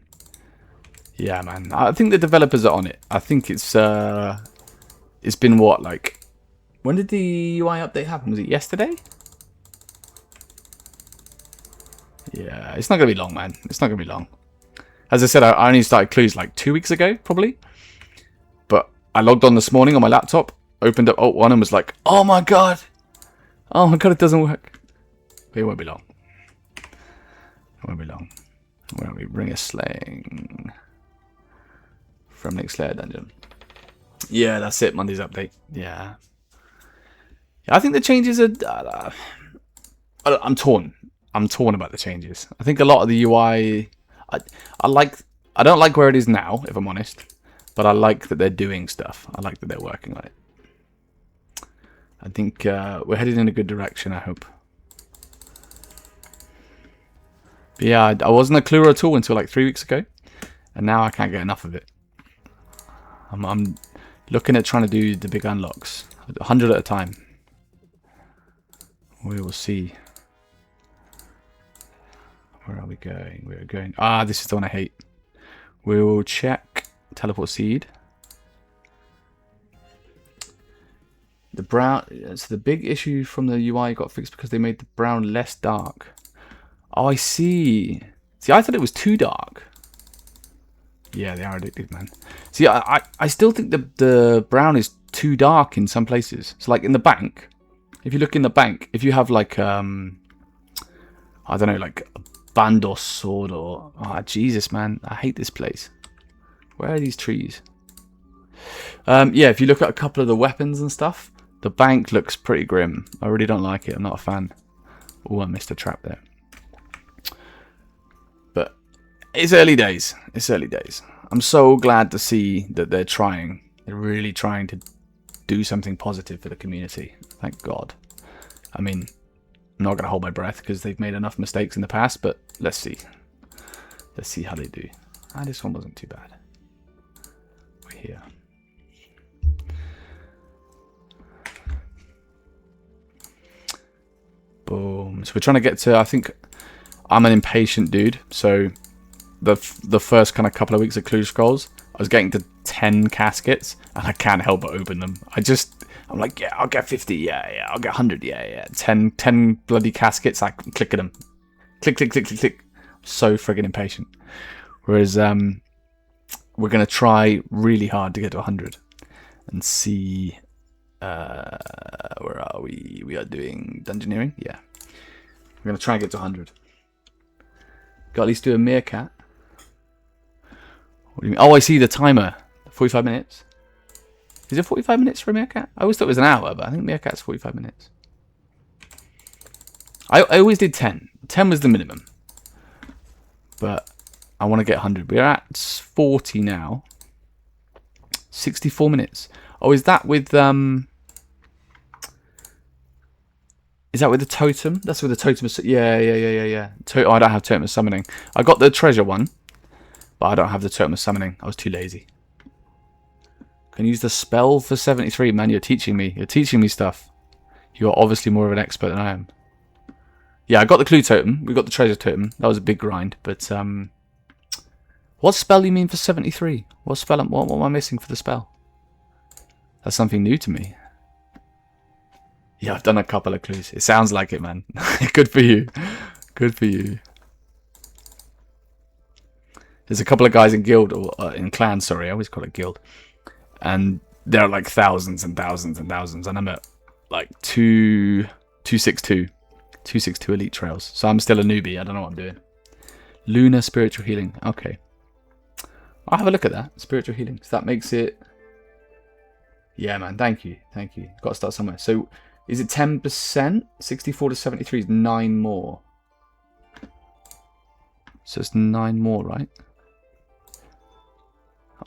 Yeah, man. I think the developers are on it. I think it's been what, like... When did the UI update happen? Was it yesterday? Yeah, it's not going to be long, man. It's not going to be long. As I said, I only started Clues like 2 weeks ago, probably. But I logged on this morning on my laptop, opened up Alt 1 and was like, oh my god! Oh my god, it doesn't work. But it won't be long. It won't be long. Where are we? Ring a Slaying. From Nick Slayer Dungeon. Yeah, that's it. Monday's update. Yeah. I think the changes are... I'm torn. I'm torn about the changes. I think a lot of the UI... I don't like where it is now, if I'm honest. But I like that they're doing stuff. I like that they're working on it. I think we're headed in a good direction, I hope. But yeah, I wasn't a cluer at all until like 3 weeks ago. And now I can't get enough of it. I'm looking at trying to do the big unlocks. 100 at a time. We will see. Where are we going? We're going... Ah, this is the one I hate. We will check Teleport Seed. The brown... So the big issue from the UI got fixed because they made the brown less dark. Oh, I see. See, I thought it was too dark. Yeah, they are addictive, man. See, I still think the brown is too dark in some places. So, like, in the bank... If you look in the bank, if you have, like, I don't know, like... Bandos sword or... Oh, Jesus, man. I hate this place. Where are these trees? Yeah, if you look at a couple of the weapons and stuff, the bank looks pretty grim. I really don't like it. I'm not a fan. Oh, I missed a trap there. But it's early days. It's early days. I'm so glad to see that they're trying. They're really trying to do something positive for the community. Thank God. I mean... I'm not going to hold my breath because they've made enough mistakes in the past, but let's see. Let's see how they do. Ah, this one wasn't too bad. We're here. Boom. So we're trying to get to, I think, I'm an impatient dude. So the first kind of couple of weeks of Clue Scrolls, I was getting to 10 caskets and I can't help but open them. I'm like, yeah, I'll get 50, yeah, I'll get 100, yeah. 10 bloody caskets, I click at them. Click. So friggin' impatient. Whereas, we're going to try really hard to get to 100. And see, where are we? We are doing Dungeoneering, yeah. We're going to try and get to 100. Got to at least do a meerkat. What do you mean? Oh, I see the timer. 45 minutes. Is it 45 minutes for a meerkat? I always thought it was an hour, but I think meerkat's 45 minutes. I always did 10. 10 was the minimum. But I want to get 100. We're at 40 now. 64 minutes. Oh, is that with the totem? That's with the totem of... Yeah. Oh, I don't have totem of summoning. I got the treasure one, but I don't have the totem of summoning. I was too lazy. Can use the spell for 73. Man, you're teaching me. You're teaching me stuff. You're obviously more of an expert than I am. Yeah, I got the clue totem. We got the treasure totem. That was a big grind. But, what spell do you mean for 73? What am I missing for the spell? That's something new to me. Yeah, I've done a couple of clues. It sounds like it, man. Good for you. Good for you. There's a couple of guys in guild, or in clan, sorry. I always call it guild. And there are like thousands and thousands and thousands. And I'm at like 262 elite trails. So I'm still a newbie. I don't know what I'm doing. Lunar spiritual healing. Okay. I'll have a look at that. Spiritual healing. So that makes it... Yeah, man. Thank you. Got to start somewhere. So is it 10%? 64 to 73 is 9 more. So it's 9 more, right?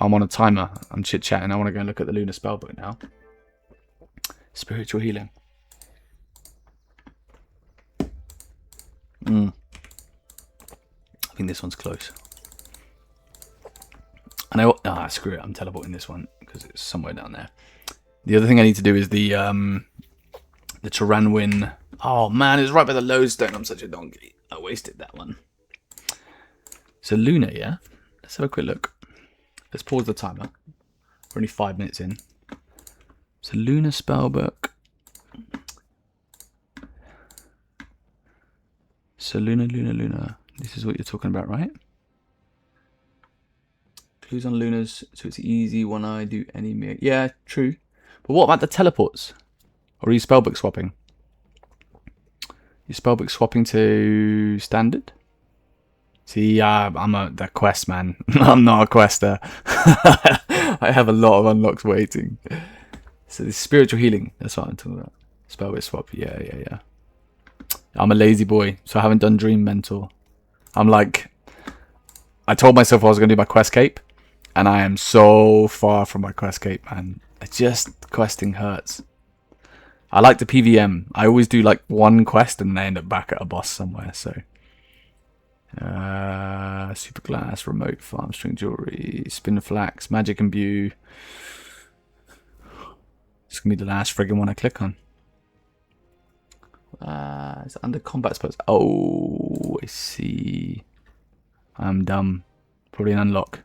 I'm on a timer. I'm chit-chatting. I want to go and look at the Lunar Spellbook now. Spiritual healing. I think this one's close. And screw it. I'm teleporting this one because it's somewhere down there. The other thing I need to do is the Taranwin. Oh man, it's right by the lodestone. I'm such a donkey. I wasted that one. So Luna, yeah? Let's have a quick look. Let's pause the timer. We're only 5 minutes in. So Luna Spellbook. So Luna. This is what you're talking about, right? Clues on Lunas, so it's easy when I do any mere. Yeah, true. But what about the teleports? Or are you spellbook swapping? You spellbook swapping to standard? See, I'm the quest man. I'm not a quester. I have a lot of unlocks waiting. So this spiritual healing, that's what I'm talking about. Spellbook swap, yeah. I'm a lazy boy, so I haven't done Dream Mentor. I'm like, I told myself I was going to do my quest cape, and I am so far from my quest cape, man. Questing hurts. I like the PVM. I always do like one quest and then I end up back at a boss somewhere, so. Super glass, remote farm, string jewelry, spin flax, magic imbue. It's gonna be the last friggin' one I click on. It's under combat spells. Oh, I see. I'm dumb. Probably an unlock.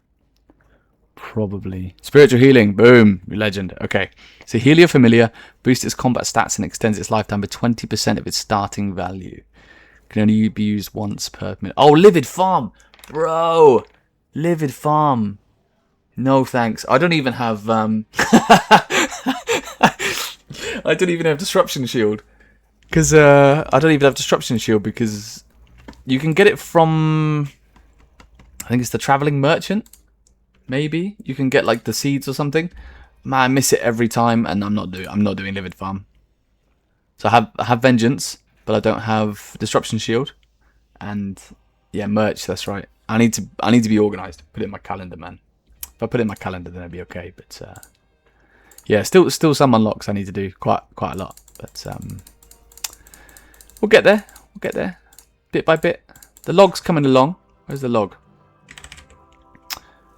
Probably. Spiritual healing. Boom. Legend. Okay. So heal your familiar, boosts its combat stats and extends its lifetime by 20% of its starting value. Can only be used once per minute. Oh, Livid Farm. Bro. Livid Farm. No thanks. I don't even have I don't even have Disruption Shield. Because I don't even have Disruption Shield because you can get it from, I think it's the Traveling Merchant. Maybe you can get like the seeds or something. Man, I miss it every time, and I'm not doing Livid Farm. So I have Vengeance, but I don't have Disruption Shield, and yeah, merch. That's right. I need to be organized. Put it in my calendar, man. If I put it in my calendar, then it'll be okay. But yeah, still some unlocks I need to do. Quite a lot, but we'll get there. We'll get there, bit by bit. The log's coming along. Where's the log?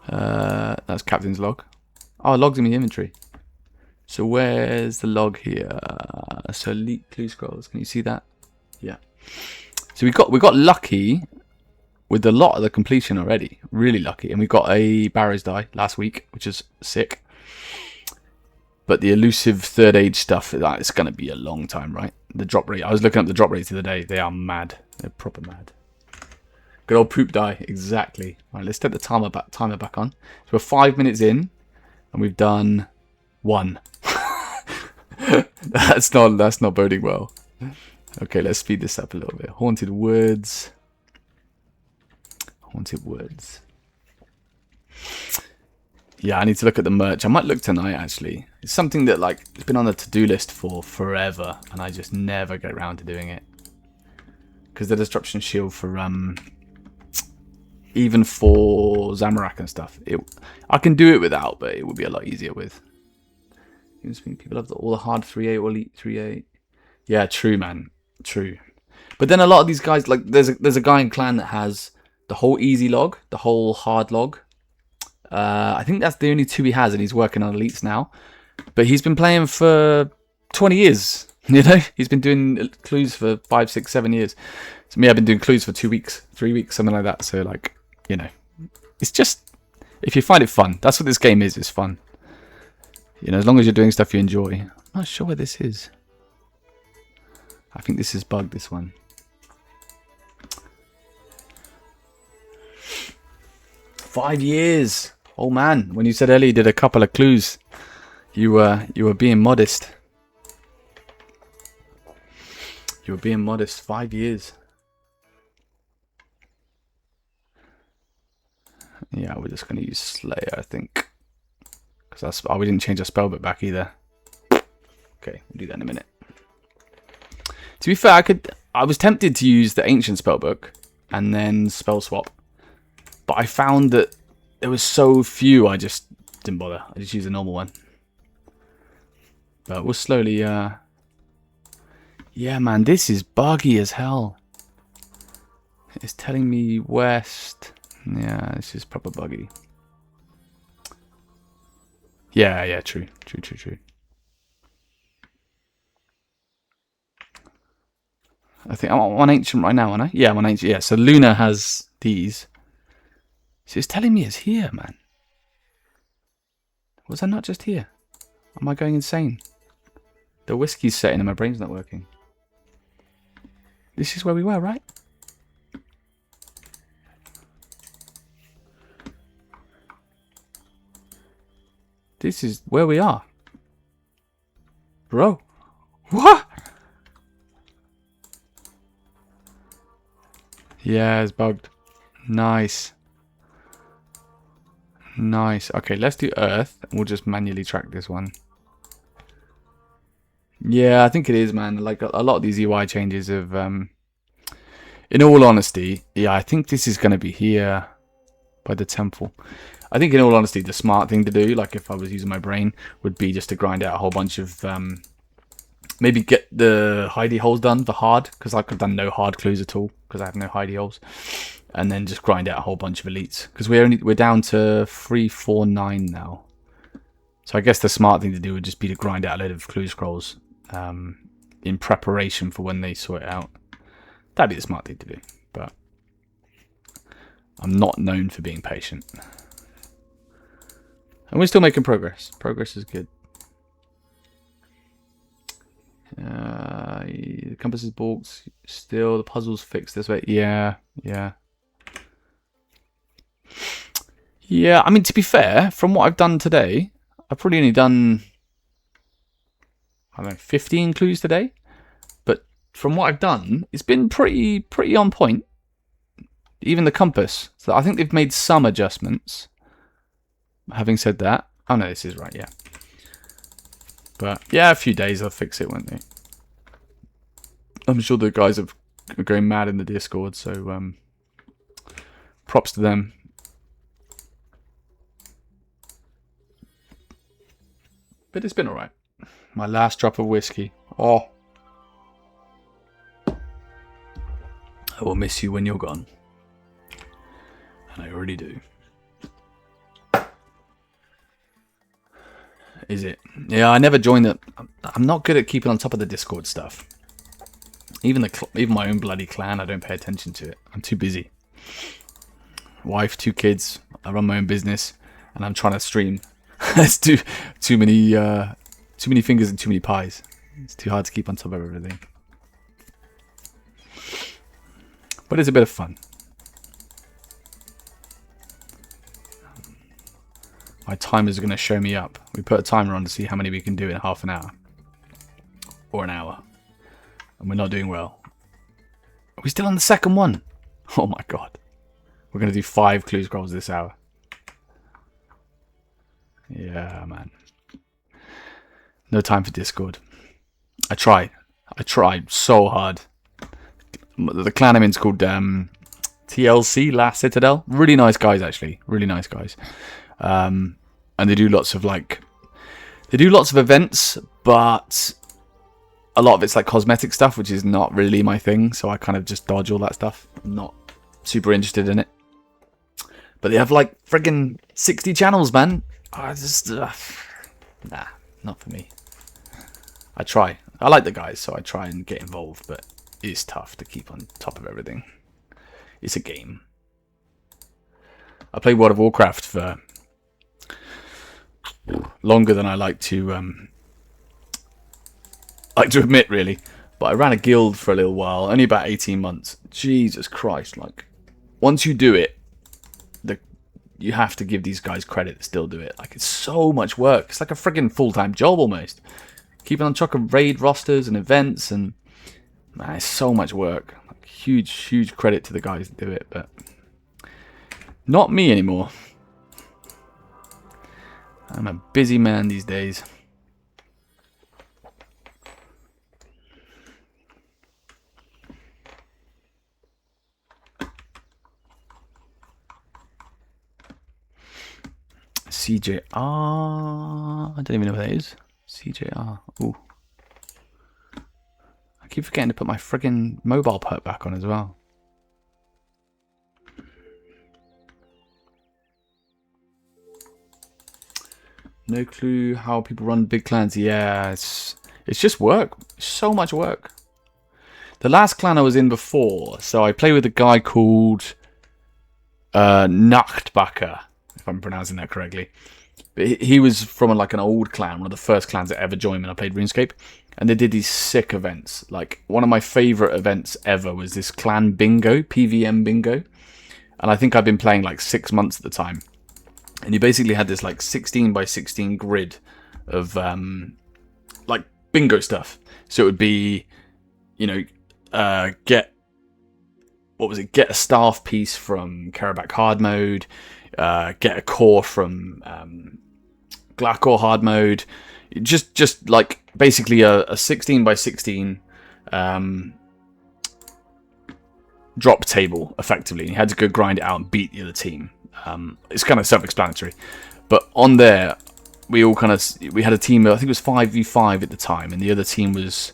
That's Captain's log. Oh, log's in my inventory. So where's the log here? So elite clue scrolls. Can you see that? Yeah. So we got lucky with a lot of the completion already. Really lucky, and we got a Barrow's die last week, which is sick. But the elusive third age stuff, it's gonna be a long time, right? The drop rate. I was looking up the drop rates the other day. They are mad. They're proper mad. Good old poop die, exactly. All right, let's take the timer back on. So we're 5 minutes in, and we've done 1. that's not boding well. Okay, let's speed this up a little bit. Haunted Woods. Haunted Woods. Yeah, I need to look at the merch. I might look tonight, actually. It's something that like it's been on the to-do list for forever, and I just never get around to doing it. Because the Disruption Shield for even for Zamorak and stuff, I can do it without, but it would be a lot easier with. People have all the hard 3A or elite 3A. Yeah, true, man, true. But then a lot of these guys, like there's a guy in clan that has the whole easy log, the whole hard log. I think that's the only 2 he has, and he's working on elites now. But he's been playing for 20 years. You know, he's been doing clues for 5, 6, 7 years. So me, I've been doing clues for 2 weeks, 3 weeks, something like that. So like, you know, it's just, if you find it fun, that's what this game is. It's fun. You know, as long as you're doing stuff you enjoy. I'm not sure where this is. I think this is bugged, this one. Five years. Oh man, when you said earlier you did a couple of clues, you were being modest. You were being modest. 5 years. Yeah, we're just going to use Slayer, I think. Because we didn't change our spellbook back either. Okay, we'll do that in a minute. To be fair, I was tempted to use the ancient spellbook and then spell swap. But I found that there was so few, I just didn't bother. I just used a normal one. But we'll slowly, yeah, man, this is buggy as hell. It's telling me west. Yeah, this is proper buggy. Yeah, true. I think I'm on ancient right now, aren't I? Yeah, I'm on ancient. Yeah, so Luna has these. So it's telling me it's here, man. Was I not just here? Am I going insane? The whiskey's setting and my brain's not working. This is where we were, right? This is where we are. Bro. What? Yeah, it's bugged. Nice. Nice. Okay, let's do Earth. We'll just manually track this one. Yeah, I think it is, man. Like a lot of these UI changes have, in all honesty, yeah, I think this is going to be here by the temple. I think in all honesty, the smart thing to do, like if I was using my brain, would be just to grind out a whole bunch of, maybe get the hidey holes done, the hard, because I could have done no hard clues at all, because I have no hidey holes. And then just grind out a whole bunch of elites, because we're down to 349 now. So I guess the smart thing to do would just be to grind out a load of clue scrolls in preparation for when they sort it out. That'd be the smart thing to do, but I'm not known for being patient. And we're still making progress. Progress is good. The compass is balked. Still, the puzzle's fixed this way. Yeah. Yeah, I mean, to be fair, from what I've done today, I've probably only done, I don't know, 15 clues today. But from what I've done, it's been pretty on point. Even the compass. So I think they've made some adjustments. Having said that, oh no, this is right, yeah. But yeah, a few days they'll fix it, won't they? I'm sure the guys are going mad in the Discord, so props to them. But it's been alright. My last drop of whiskey. Oh. I will miss you when you're gone. And I already do. Is it? Yeah, I never joined it. I'm not good at keeping on top of the Discord stuff. Even my own bloody clan, I don't pay attention to it. I'm too busy. Wife, 2 kids. I run my own business, and I'm trying to stream. It's too many fingers and too many pies. It's too hard to keep on top of everything. But it's a bit of fun. My timer's going to show me up. We put a timer on to see how many we can do in half an hour. Or an hour. And we're not doing well. Are we still on the second one? Oh my god. We're going to do 5 clue scrolls this hour. Yeah, man. No time for Discord. I tried so hard. The clan I'm in is called TLC, Last Citadel. Really nice guys, actually. Really nice guys. And they do lots of events, but a lot of it's like cosmetic stuff, which is not really my thing. So I kind of just dodge all that stuff. I'm not super interested in it. But they have like friggin' 60 channels, man. I just nah, not for me. I try. I like the guys, so I try and get involved, but it's tough to keep on top of everything. It's a game. I play World of Warcraft for longer than I like to admit, really. But I ran a guild for a little while, only about 18 months. Jesus Christ, like, once you do it, you have to give these guys credit to still do it. Like, it's so much work. It's like a friggin' full-time job almost. Keeping on track of raid rosters and events, and man, it's so much work. Like, huge credit to the guys that do it, but not me anymore. I'm a busy man these days. CJR. I don't even know what that is. CJR. Ooh. I keep forgetting to put my friggin' mobile perk back on as well. No clue how people run big clans. Yeah, it's just work. So much work. The last clan I was in before, so I play with a guy called Nachtbacher, if I'm pronouncing that correctly. But he was from like an old clan, one of the first clans that ever joined when I played RuneScape. And they did these sick events. Like, one of my favourite events ever was this clan bingo, PVM bingo. And I think I'd been playing like 6 months at the time. And you basically had this like 16 by 16 grid of like bingo stuff. So it would be, you know, get a staff piece from Karabakh hard mode, get a core from Glacor hard mode. Just like basically a 16 by 16 drop table effectively. You had to go grind it out and beat the other team. It's kind of self-explanatory, but on there we had a team. I think it was 5v5 at the time, and the other team was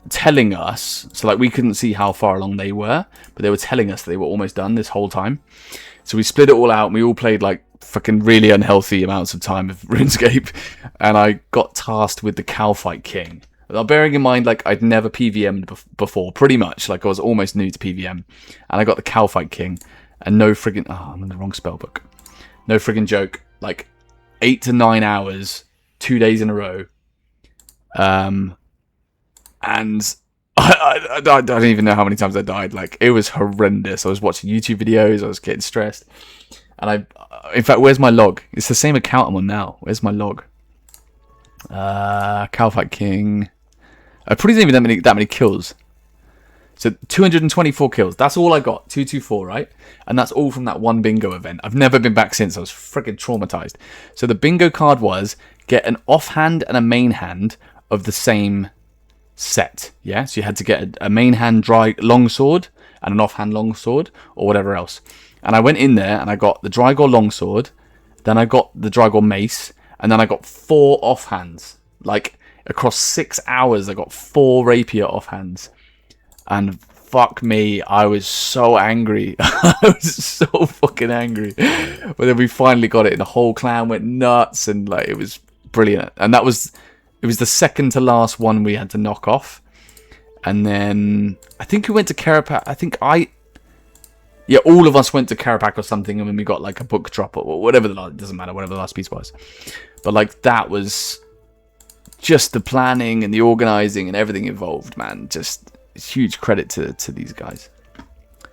telling us, so like we couldn't see how far along they were, but they were telling us that they were almost done this whole time. So we split it all out and we all played like fucking really unhealthy amounts of time of RuneScape, and I got tasked with the Cowfight King. Now, bearing in mind, like, I'd never PVM'd before, pretty much, like I was almost new to PVM, and I got the Cowfight King, and no friggin', I'm in the wrong spellbook, no friggin' joke, like 8 to 9 hours 2 days in a row, and I don't even know how many times I died. Like, it was horrendous. I was watching YouTube videos, I was getting stressed, and in fact, where's my log? It's the same account I'm on now. Where's my log? Cowfight King. I probably didn't even that many kills. So 224 kills. That's all I got. 224, right? And that's all from that one bingo event. I've never been back since. I was freaking traumatized. So the bingo card was get an offhand and a main hand of the same set. Yeah, so you had to get a main hand longsword and an offhand longsword or whatever else. And I went in there and I got the Drygor longsword, then I got the Drygor mace, and then I got 4 offhands. Like, across 6 hours, I got 4 rapier offhands. And fuck me, I was so angry. I was so fucking angry. But then we finally got it, and the whole clan went nuts, and like it was brilliant. And it was the second to last one we had to knock off. And then I think we went to Karabakh. All of us went to Karabakh or something, and then we got like a book drop or whatever it doesn't matter, whatever the last piece was. But like that was just the planning and the organizing and everything involved, man. Just huge credit to these guys.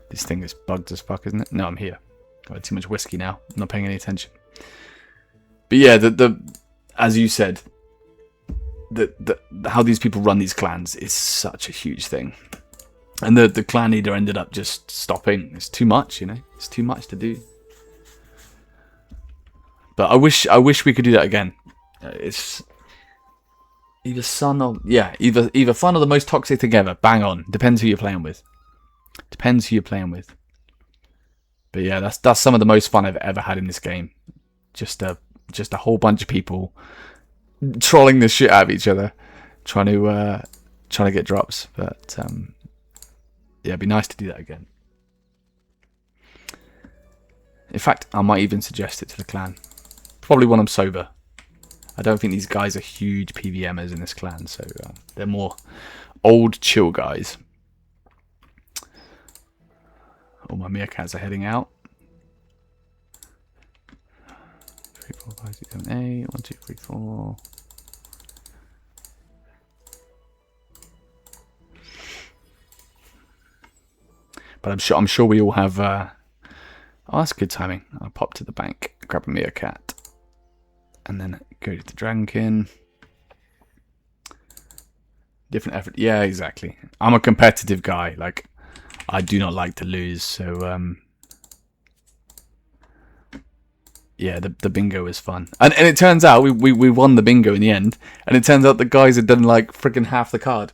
This thing is bugged as fuck, isn't it? No, I'm here. I've had too much whiskey now. I'm not paying any attention. But yeah, the as you said, the how these people run these clans is such a huge thing. And the clan leader ended up just stopping. It's too much, you know. It's too much to do. But I wish we could do that again. It's either fun or the most toxic thing ever. Bang on. Depends who you're playing with. But yeah, that's some of the most fun I've ever had in this game. Just a whole bunch of people trolling the shit out of each other, trying to get drops. But yeah, it'd be nice to do that again. In fact, I might even suggest it to the clan. Probably when I'm sober. I don't think these guys are huge PVMers in this clan, so they're more old, chill guys. All my meerkats are heading out. 3, 4, 5, 6, 7, 8. 1, 2, 3, 4. But I'm sure we all have. Oh, that's good timing. I'll pop to the bank, grab a meerkat, and then go to the Dragonkin. Different effort. Yeah, exactly. I'm a competitive guy. Like, I do not like to lose. So, yeah, the bingo was fun. And it turns out we won the bingo in the end. And it turns out the guys had done like freaking half the card.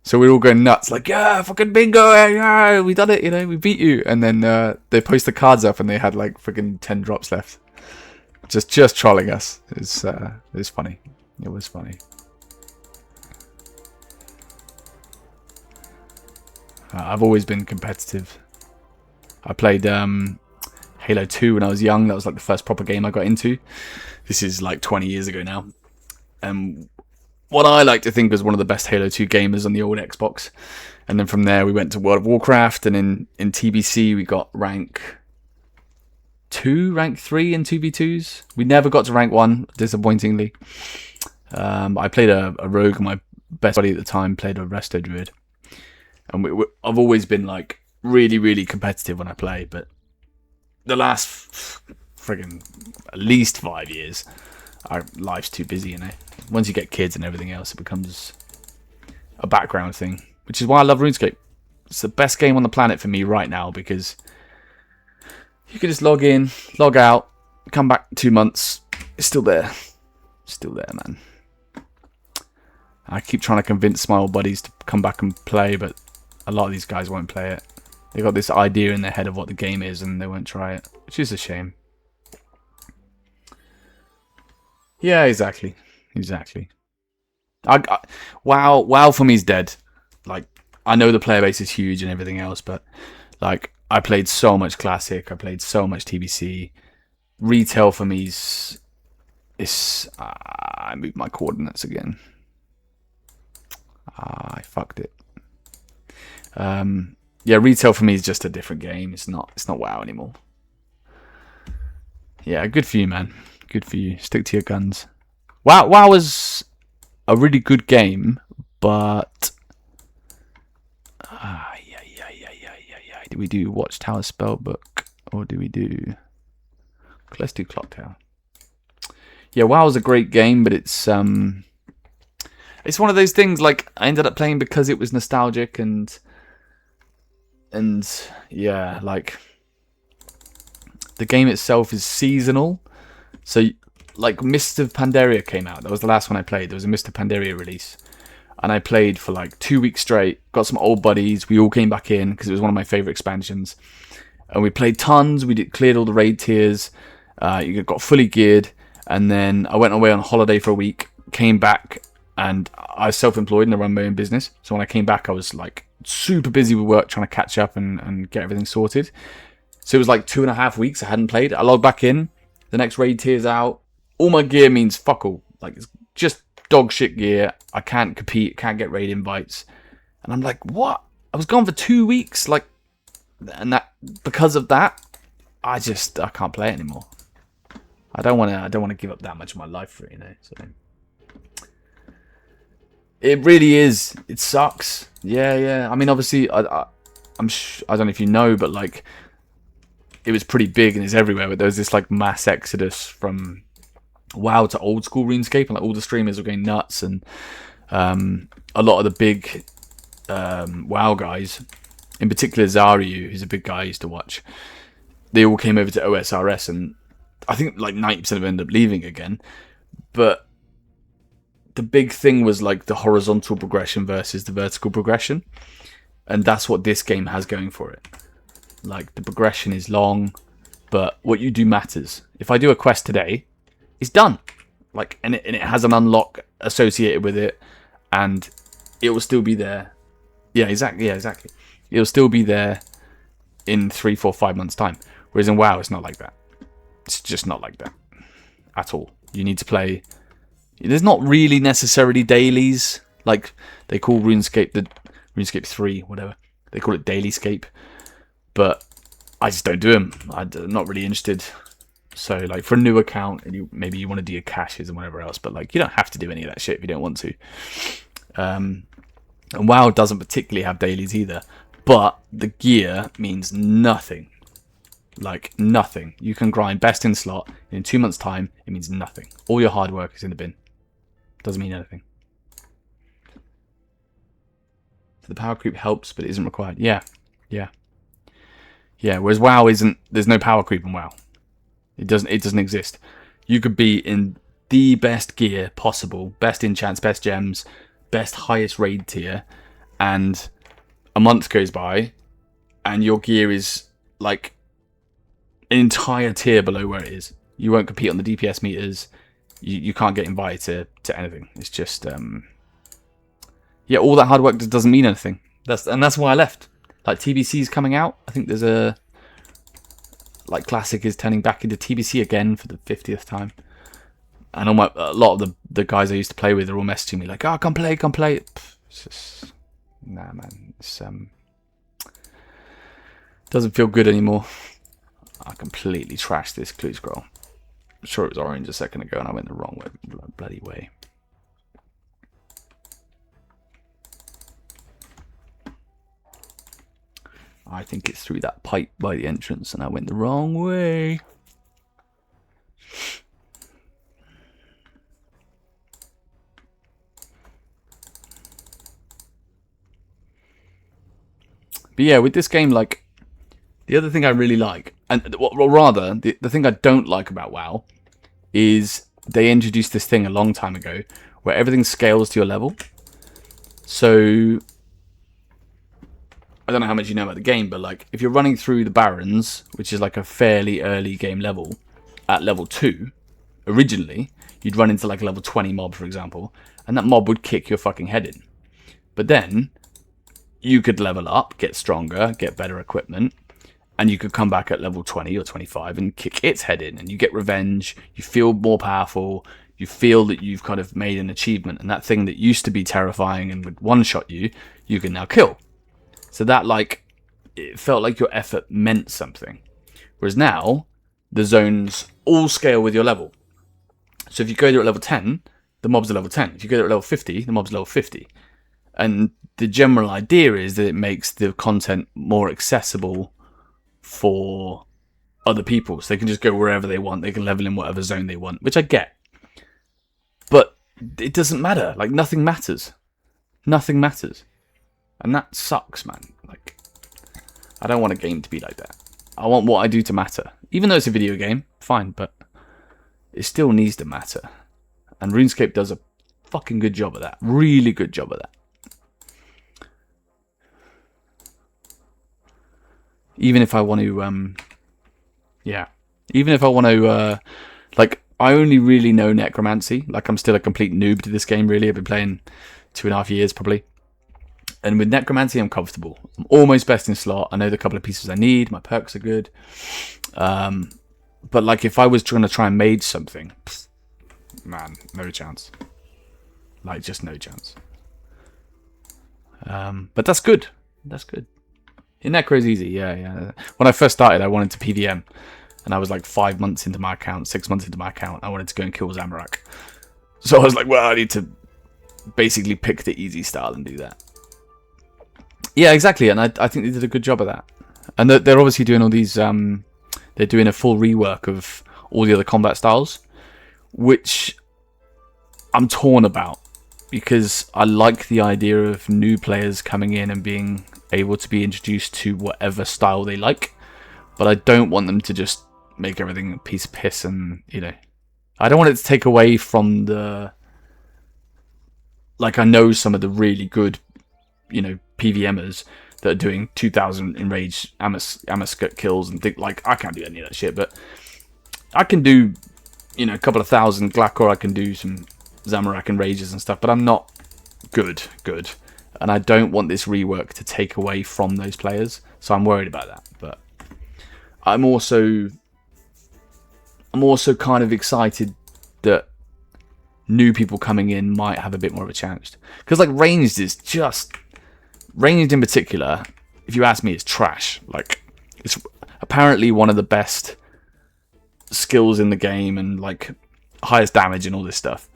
So we're all going nuts, like, yeah, fucking bingo, yeah, we done it, you know, we beat you. And then they post the cards up and they had like freaking 10 drops left. just trolling us. It's funny. It was funny. I've always been competitive. I played Halo 2 when I was young. That was like the first proper game I got into. This is like 20 years ago now. And what I like to think was one of the best Halo 2 gamers on the old Xbox. And then from there we went to World of Warcraft, and in TBC we got rank 2, rank 3 in 2v2s. We never got to rank 1, disappointingly. I played a rogue, and my best buddy at the time played a resto druid. And I've always been like really, really competitive when I play, but the last friggin' at least 5 years, our life's too busy, you know. Once you get kids and everything else, it becomes a background thing, which is why I love RuneScape. It's the best game on the planet for me right now, because you can just log in, log out, come back 2 months, it's still there. Still there, man. I keep trying to convince my old buddies to come back and play, but a lot of these guys won't play it. They got this idea in their head of what the game is, and they won't try it, which is a shame. Yeah, exactly. WoW for me is dead. Like, I know the player base is huge and everything else, but like, I played so much Classic, I played so much TBC. Retail for me is I moved my coordinates again. I fucked it. Yeah, retail for me is just a different game. It's not WoW anymore. Yeah, good for you, man. Good for you. Stick to your guns. WoW was a really good game, but do we do Watchtower Spellbook, or do we do? Let's do Clock Tower. Yeah, WoW is a great game, but it's one of those things. Like, I ended up playing because it was nostalgic, and yeah, like, the game itself is seasonal. So, like, Mist of Pandaria came out. That was the last one I played. There was a Mist of Pandaria release, and I played for like 2 weeks straight. Got some old buddies. We all came back in because it was one of my favorite expansions, and we played tons. We cleared all the raid tiers. You got fully geared, and then I went away on holiday for a week. Came back, and I was self-employed and I run my own business. So when I came back, I was like super busy with work, trying to catch up and get everything sorted. So it was like 2.5 weeks I hadn't played. I logged back in. The next raid tier's out. All my gear means fuck all. Like, it's just dog shit gear. I can't compete. Can't get raid invites. And I'm like, what? I was gone for 2 weeks. Like, and that, because of that, I can't play it anymore. I don't want to give up that much of my life for it, you know. So it really is. It sucks. Yeah. I mean, obviously, I don't know if you know, but like, it was pretty big and it's everywhere. But there was this like mass exodus from WoW to old school RuneScape, and like all the streamers were going nuts, and a lot of the big WoW guys, in particular Zaryu, who's a big guy I used to watch, they all came over to OSRS, and I think like 90% of them ended up leaving again. But the big thing was like the horizontal progression versus the vertical progression, and that's what this game has going for it. Like, the progression is long, but what you do matters. If I do a quest today, it's done. Like, and it has an unlock associated with it, and it will still be there. Yeah, exactly. It'll still be there in 3, 4, 5 months' time. Whereas in WoW, it's not like that. It's just not like that at all. You need to play. There's not really necessarily dailies. Like, they call RuneScape 3, whatever. They call it Dailyscape. But I just don't do them. I'm not really interested. So, like, for a new account, and maybe you want to do your caches and whatever else, but like, you don't have to do any of that shit if you don't want to. And WoW doesn't particularly have dailies either, but the gear means nothing. Like, nothing. You can grind best in slot, and in 2 months' time, it means nothing. All your hard work is in the bin. Doesn't mean anything. So the power creep helps, but it isn't required. Yeah. Whereas WoW isn't. There's no power creep in WoW. It doesn't exist. You could be in the best gear possible, best enchants, best gems, best highest raid tier, and a month goes by, and your gear is like an entire tier below where it is. You won't compete on the DPS meters. You can't get invited to anything. It's just yeah, all that hard work just doesn't mean anything. That's why I left. Like TBC's coming out. I think there's a like Classic is turning back into TBC again for the 50th time. And a lot of the guys I used to play with are all messaging me like, "Oh, come play." Pff, it's just nah, man. It's doesn't feel good anymore. I completely trashed this clue scroll. I'm sure it was orange a second ago, and I went the wrong way, bloody way. I think it's through that pipe by the entrance, and I went the wrong way. But yeah, with this game, like, the other thing I really like, and or rather, the thing I don't like about WoW, is they introduced this thing a long time ago where everything scales to your level. So, I don't know how much you know about the game, but like, if you're running through the Barrens, which is like a fairly early game level, at level 2, originally, you'd run into like a level 20 mob, for example, and that mob would kick your fucking head in. But then, you could level up, get stronger, get better equipment, and you could come back at level 20 or 25 and kick its head in, and you get revenge, you feel more powerful, you feel that you've kind of made an achievement, and that thing that used to be terrifying and would one-shot you, you can now kill. So that, like, it felt like your effort meant something. Whereas now, the zones all scale with your level. So if you go there at level 10, the mobs are level 10. If you go there at level 50, the mobs are level 50. And the general idea is that it makes the content more accessible for other people. So they can just go wherever they want. They can level in whatever zone they want, which I get. But it doesn't matter. Like, nothing matters. Nothing matters. And that sucks, man. Like, I don't want a game to be like that. I want what I do to matter. Even though it's a video game, fine, but it still needs to matter. And RuneScape does a fucking good job of that. Really good job of that. Even if I want to, yeah. Even if I want to, like, I only really know Necromancy. Like, I'm still a complete noob to this game, really. I've been playing 2.5 years, probably. And with Necromancy, I'm comfortable. I'm almost best in slot. I know the couple of pieces I need. My perks are good. But, like, if I was trying to try and mage something, man, no chance. Like, just no chance. But that's good. That's good. Necro is easy, yeah. When I first started, I wanted to PVM. And I was like 5 months into my account, 6 months into my account. I wanted to go and kill Zamorak. So I was like, well, I need to basically pick the easy style and do that. Yeah, exactly. And I think they did a good job of that. And they're obviously doing all these... they're doing a full rework of all the other combat styles. Which I'm torn about. Because I like the idea of new players coming in and being able to be introduced to whatever style they like. But I don't want them to just make everything a piece of piss and, you know... I don't want it to take away from the... Like, I know some of the really good, you know, PVMers that are doing 2,000 enraged Amaskut kills and think, like, I can't do any of that shit, but I can do, you know, a couple of thousand Glackor, I can do some Zamorak enrages and stuff, but I'm not good. And I don't want this rework to take away from those players, so I'm worried about that. But I'm also kind of excited that new people coming in might have a bit more of a chance. Because, like, ranged is just... Ranged in particular, if you ask me, is trash. Like, it's apparently one of the best skills in the game and, like, highest damage and all this stuff.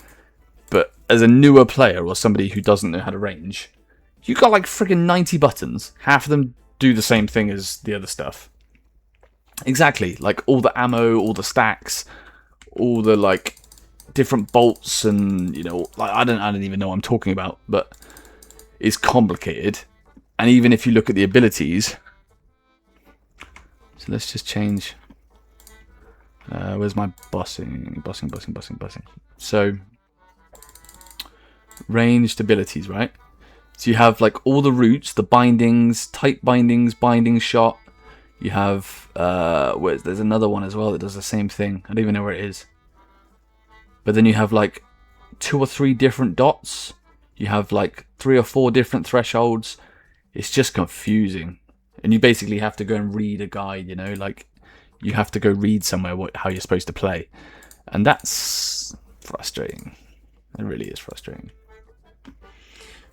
But as a newer player or somebody who doesn't know how to range, you got, like, friggin' 90 buttons. Half of them do the same thing as the other stuff. Exactly. Like, all the ammo, all the stacks, all the, like... different bolts and, you know, like, I don't even know what I'm talking about, but it's complicated. And even if you look at the abilities, so let's just change. Where's my bossing? So ranged abilities, right? So you have like all the roots, the bindings, type bindings, binding shot. You have there's another one as well that does the same thing. I don't even know where it is. But then you have like 2 or 3 different dots. You have like 3 or 4 different thresholds. It's just confusing. And you basically have to go and read a guide, you know, like you have to go read somewhere how you're supposed to play. And that's frustrating. It really is frustrating.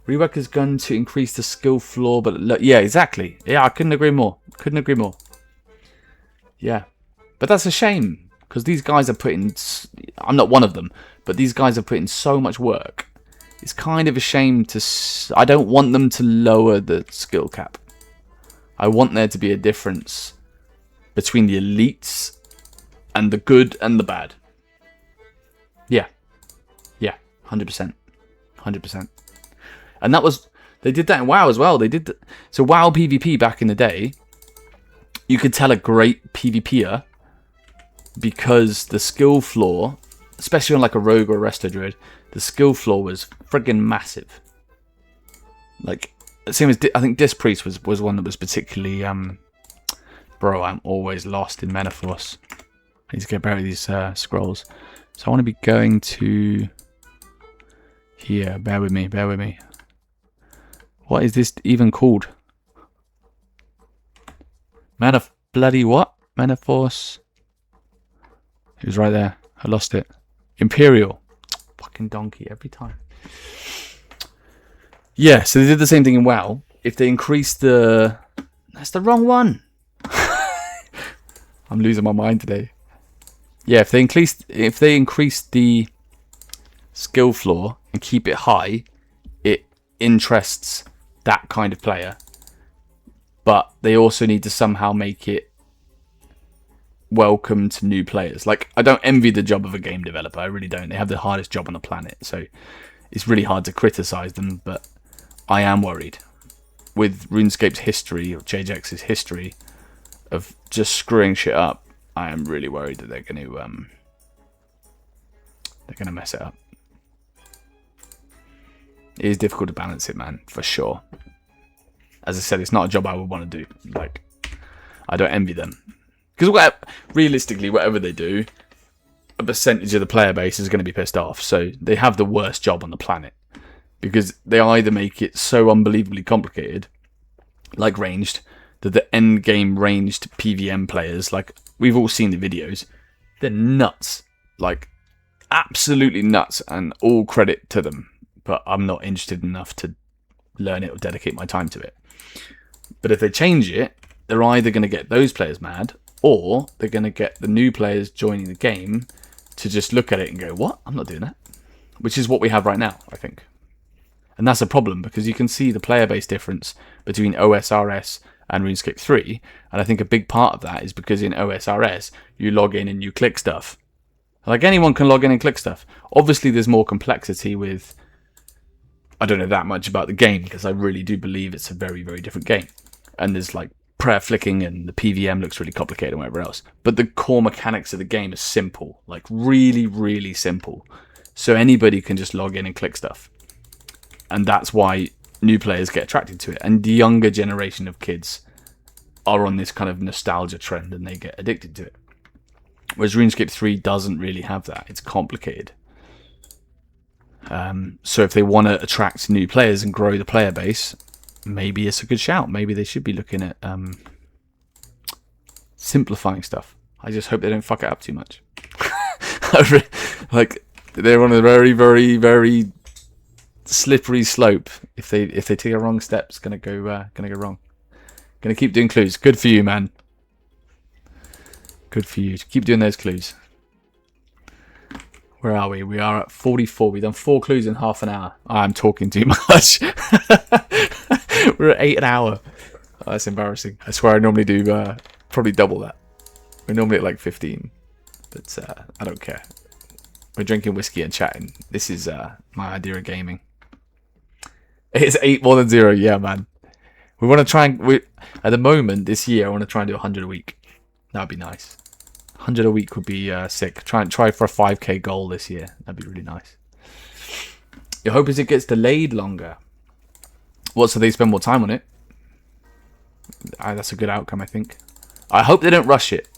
Rework is going to increase the skill floor, but yeah, exactly. Yeah, I couldn't agree more. Couldn't agree more. Yeah. But that's a shame, because these guys are putting... I'm not one of them, but these guys are putting so much work. It's kind of a shame to... I don't want them to lower the skill cap. I want there to be a difference between the elites and the good and the bad. Yeah. Yeah, 100%. 100%. And that was... They did that in WoW as well. They did... So WoW PvP back in the day, you could tell a great PvPer because the skill floor, especially on like a rogue or a resto druid, the skill floor was friggin' massive. Like, same as I think Disc Priest was one that was particularly bro, I'm always lost in Menaforce. I need to get better at these scrolls. So I want to be going to here. Bear with me, bear with me. What is this even called? Bloody what? Menaforce. It was right there. I lost it. Imperial. Fucking donkey every time. Yeah, so they did the same thing in WoW. If they increase the... That's the wrong one. I'm losing my mind today. Yeah, if they increase the skill floor and keep it high, it interests that kind of player. But they also need to somehow make it welcome to new players. Like, I don't envy the job of a game developer. I really don't. They have the hardest job on the planet. So it's really hard to criticize them. But I am worried. With RuneScape's history, or JJX's history, of just screwing shit up, I am really worried that they're going to mess it up. It is difficult to balance it, man, for sure. As I said, it's not a job I would want to do. Like, I don't envy them. Because realistically, whatever they do, a percentage of the player base is going to be pissed off. So they have the worst job on the planet. Because they either make it so unbelievably complicated, like ranged, that the end game ranged PVM players, like, we've all seen the videos, they're nuts. Like, absolutely nuts, and all credit to them. But I'm not interested enough to learn it or dedicate my time to it. But if they change it, they're either going to get those players mad, or they're going to get the new players joining the game to just look at it and go, what? I'm not doing that. Which is what we have right now, I think. And that's a problem, because you can see the player base difference between OSRS and RuneScape 3. And I think a big part of that is because in OSRS, you log in and you click stuff. Like, anyone can log in and click stuff. Obviously, there's more complexity with... I don't know that much about the game, because I really do believe it's a very, very different game. And there's like prayer flicking, and the PVM looks really complicated and whatever else. But the core mechanics of the game is simple. Like, really, really simple. So anybody can just log in and click stuff. And that's why new players get attracted to it. And the younger generation of kids are on this kind of nostalgia trend, and they get addicted to it. Whereas RuneScape 3 doesn't really have that. It's complicated. So if they want to attract new players and grow the player base, maybe it's a good shout. Maybe they should be looking at simplifying stuff. I just hope they don't fuck it up too much. Like, they're on a very, very, very slippery slope. If they take a wrong step, it's gonna go wrong. Gonna keep doing clues. Good for you, man. Good for you. Keep doing those clues. Where are we? We are at 44. We've done 4 clues in half an hour. I'm talking too much. We're at 8 an hour. Oh, that's embarrassing. I swear I normally do probably double that. We're normally at like 15. But I don't care. We're drinking whiskey and chatting. This is my idea of gaming. It's 8 more than 0. Yeah, man. We want to try and... at the moment, this year, I want to try and do 100 a week. That'd be nice. 100 a week would be sick. Try for a 5k goal this year. That'd be really nice. Your hope is it gets delayed longer. What, so they spend more time on it? That's a good outcome, I think. I hope they don't rush it.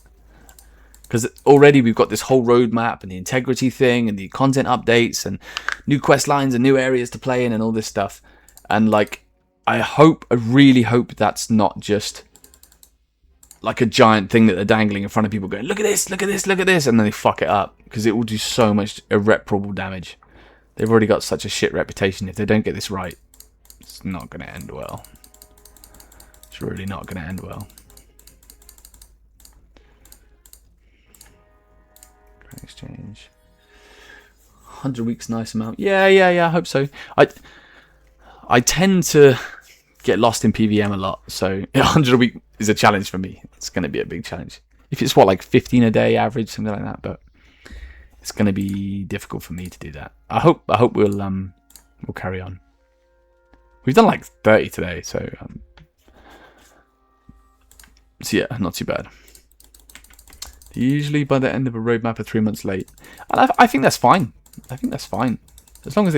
Because already we've got this whole roadmap and the integrity thing and the content updates and new quest lines and new areas to play in and all this stuff. And like, I really hope that's not just like a giant thing that they're dangling in front of people going, look at this, look at this, look at this. And then they fuck it up because it will do so much irreparable damage. They've already got such a shit reputation. If they don't get this right, it's not going to end well. It's really not going to end well. Exchange 100 weeks, nice amount. Yeah, I hope so. I tend to get lost in PVM a lot, so 100 a week is a challenge for me. It's going to be a big challenge. If it's like 15 a day average, something like that, but it's going to be difficult for me to do that. I hope we'll carry on. We've done like 30 today, so yeah, not too bad. Usually by the end of a roadmap are 3 months late. And I think that's fine. I think that's fine. As long as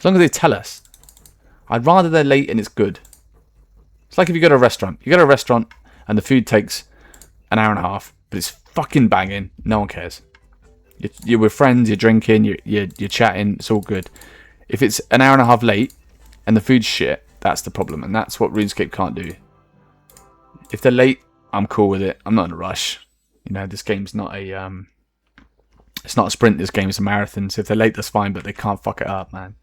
they tell us. I'd rather they're late and it's good. It's like if you go to a restaurant. You go to a restaurant and the food takes an hour and a half, but it's fucking banging. No one cares. You're with friends, you're drinking, you're chatting, it's all good. If it's an hour and a half late and the food's shit, that's the problem. And that's what RuneScape can't do. If they're late, I'm cool with it. I'm not in a rush. You know, this game's not a it's not a sprint. This game is a marathon. So if they're late, that's fine. But they can't fuck it up, man.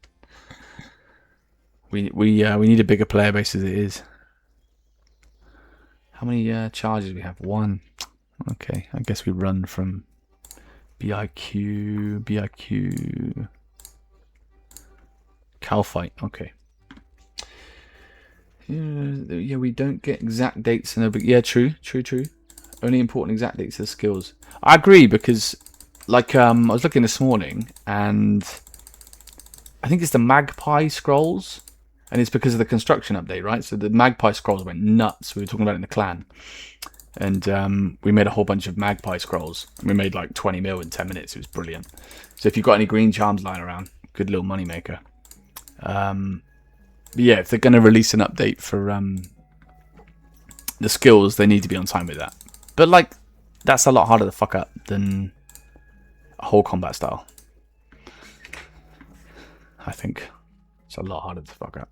We need a bigger player base as it is. How many charges we have? 1. Okay, I guess we run from BIQ, Calfight. Okay. Yeah, we don't get exact dates in but yeah, true. Only important exact dates are skills. I agree because, like, I was looking this morning and I think it's the Magpie scrolls, and it's because of the construction update, right? So the Magpie scrolls went nuts. We were talking about it in the clan, and we made a whole bunch of Magpie scrolls. We made like 20 mil in 10 minutes. It was brilliant. So if you've got any green charms lying around, good little money maker. But yeah, if they're going to release an update for the skills, they need to be on time with that. But like, that's a lot harder to fuck up than a whole combat style. I think it's a lot harder to fuck up.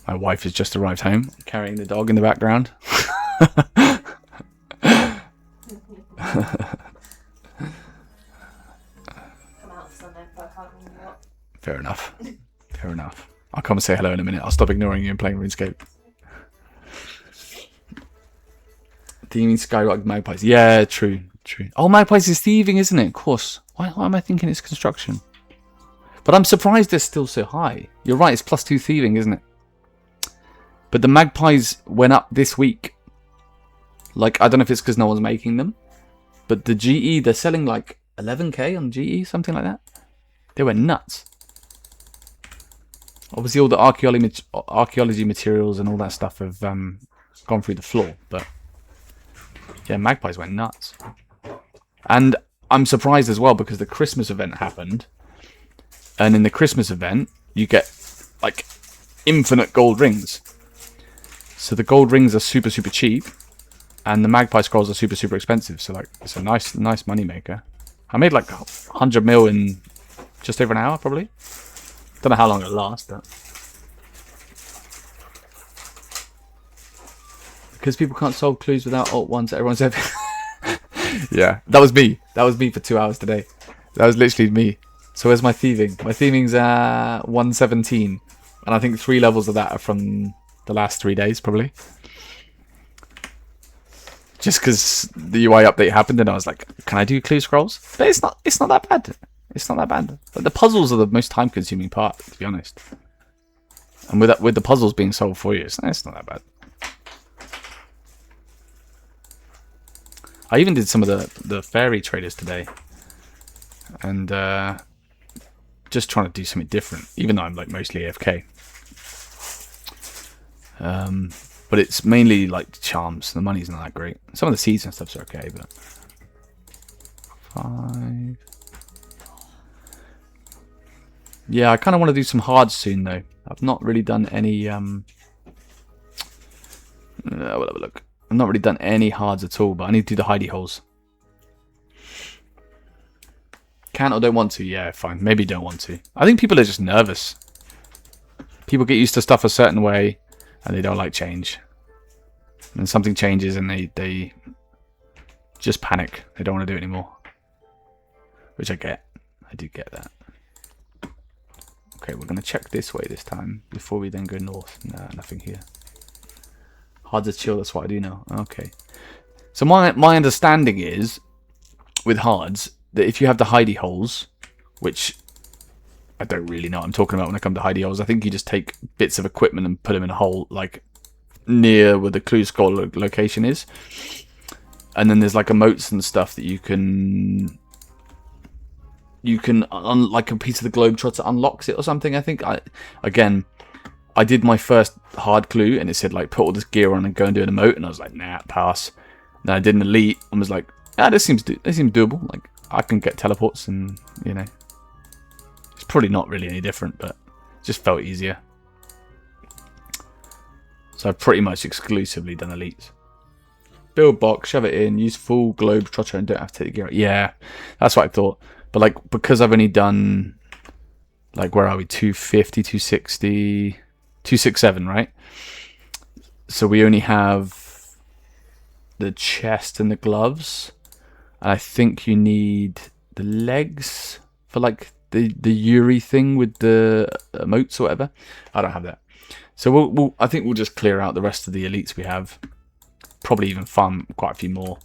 My wife has just arrived home, carrying the dog in the background. Come out for Sunday, but I can't remember what. Fair enough. Fair enough. I'll come and say hello in a minute. I'll stop ignoring you and playing RuneScape. Thieving Skyrock Magpies. Yeah, true. Oh, Magpies is thieving, isn't it? Of course. Why am I thinking it's construction? But I'm surprised they're still so high. You're right, it's +2 thieving, isn't it? But the Magpies went up this week. Like, I don't know if it's because no one's making them. But the GE, they're selling like 11k on GE, something like that. They went nuts. Obviously, all the archaeology materials and all that stuff have gone through the floor. But yeah, Magpies went nuts. And I'm surprised as well because the Christmas event happened. And in the Christmas event, you get like infinite gold rings. So the gold rings are super cheap. And the Magpie scrolls are super expensive. So like, it's a nice money maker. I made like 100 mil in just over an hour, probably. Don't know how long it'll last, but because people can't solve clues without alt ones, everyone's ever. Yeah, that was me. That was me for 2 hours today. That was literally me. So where's my thieving? My thieving's 117, and I think 3 levels of that are from the last 3 days, probably. Just because the UI update happened, and I was like, "Can I do clue scrolls?" But it's not. It's not that bad. It's not that bad. But the puzzles are the most time-consuming part, to be honest. And with the puzzles being solved for you, it's not that bad. I even did some of the fairy traders today, and just trying to do something different, even though I'm like mostly AFK. But it's mainly like charms. The money's not that great. Some of the seeds and stuff's okay, but 5. Yeah, I kind of want to do some hards soon, though. I've not really done any... we'll have a look. I've not really done any hards at all, but I need to do the hidey holes. Can't or don't want to? Yeah, fine. Maybe don't want to. I think people are just nervous. People get used to stuff a certain way, and they don't like change. And something changes, and they just panic. They don't want to do it anymore. Which I get. I do get that. Okay, we're going to check this way this time, before we then go north. Nah, nothing here. Hard to chill, that's what I do now. Okay. So my understanding is, with hards, that if you have the hidey holes, which I don't really know what I'm talking about when I come to hidey holes, I think you just take bits of equipment and put them in a hole, like, near where the clue scroll location is. And then there's, like, emotes and stuff that you can like a piece of the Globetrotter unlocks it or something, I think. I did my first hard clue, and it said, like, put all this gear on and go and do an emote, and I was like, nah, pass. Then I did an elite, and was like, this seems doable. Like, I can get teleports, and, you know. It's probably not really any different, but it just felt easier. So I've pretty much exclusively done elites. Build box, shove it in, use full Globetrotter, and don't have to take the gear out. Yeah, that's what I thought. But, like, because I've only done, like, where are we? 250, 260, 267, right? So we only have the chest and the gloves. And I think you need the legs for, like, the Yuri thing with the emotes or whatever. I don't have that. So I think we'll just clear out the rest of the elites we have. Probably even farm quite a few more.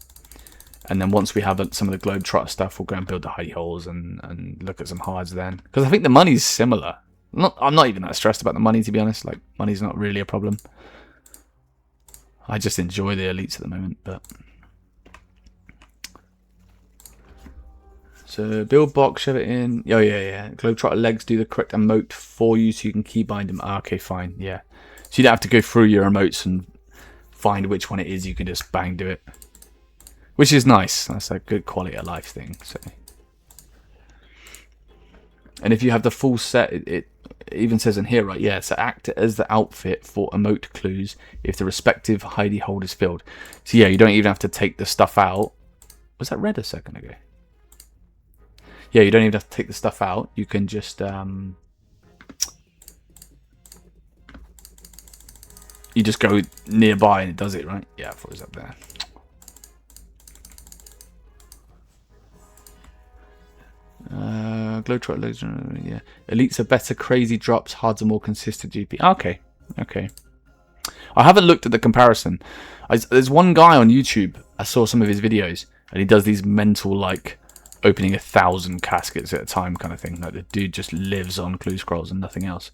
And then once we have some of the Globetrotter stuff, we'll go and build the hidey holes and look at some hards then. Because I think the money's similar. I'm not even that stressed about the money, to be honest. Like, money's not really a problem. I just enjoy the elites at the moment, but... So, build box, shove it in. Oh, yeah. Globetrotter legs do the correct emote for you so you can keybind them. Okay, fine, yeah. So you don't have to go through your emotes and find which one it is. You can just bang do it. Which is nice. That's a good quality of life thing. So, and if you have the full set, it even says in here, right? Yeah, so act as the outfit for emote clues if the respective hidey hole is filled. So yeah, you don't even have to take the stuff out. Was that red a second ago? Yeah, you don't even have to take the stuff out. You can just you just go nearby and it does it, right? Yeah, I thought it was up there. Globetrotter legs, yeah. Elites are better, crazy drops, hards are more consistent GP. Okay. I haven't looked at the comparison. There's one guy on YouTube, I saw some of his videos, and he does these mental, like, opening 1,000 caskets at a time kind of thing. Like, the dude just lives on clue scrolls and nothing else.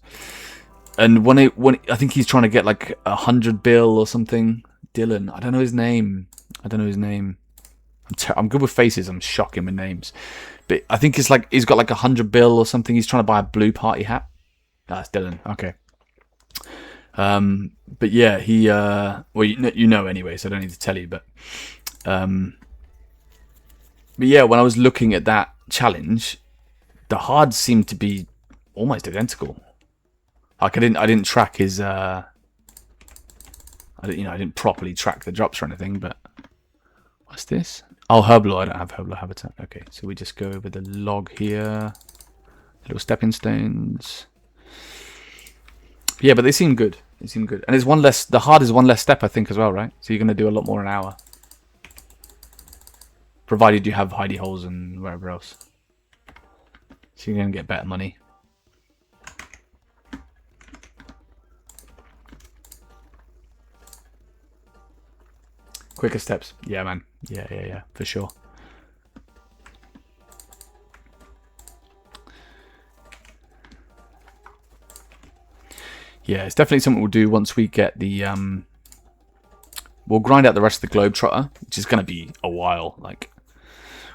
And when I think he's trying to get, like, 100 bill or something. Dylan, I don't know his name. I'm good with faces, I'm shocking with names. But I think it's like he's got like 100 bill or something. He's trying to buy a blue party hat. That's Dylan. Okay. But yeah, he well, you know anyway, so I don't need to tell you. But yeah, when I was looking at that challenge, the hards seemed to be almost identical. Like I didn't track his I didn't properly track the drops or anything. But what's this? Oh, Herblore. I don't have Herblore habitat. Okay, so we just go over the log here. Little stepping stones. Yeah, but they seem good. And there's one less. The hard is one less step, I think, as well, right? So you're going to do a lot more an hour, provided you have hidey holes and wherever else. So you're going to get better money. Quicker steps. Yeah, man. Yeah, for sure. Yeah, it's definitely something we'll do once we get the... We'll grind out the rest of the Globetrotter, which is going to be a while. Like,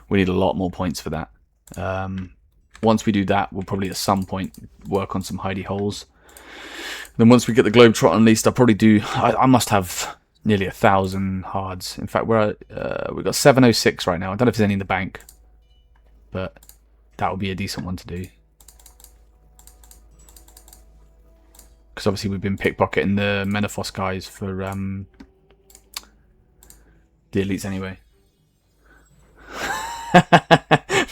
we need a lot more points for that. Once we do that, we'll probably at some point work on some hidey holes. Then once we get the Globetrotter unleashed, I'll probably do... I must have... nearly 1,000 hards. In fact, we've got 706 right now. I don't know if there's any in the bank, but that would be a decent one to do. Because obviously we've been pickpocketing the Menethos guys for the elites anyway.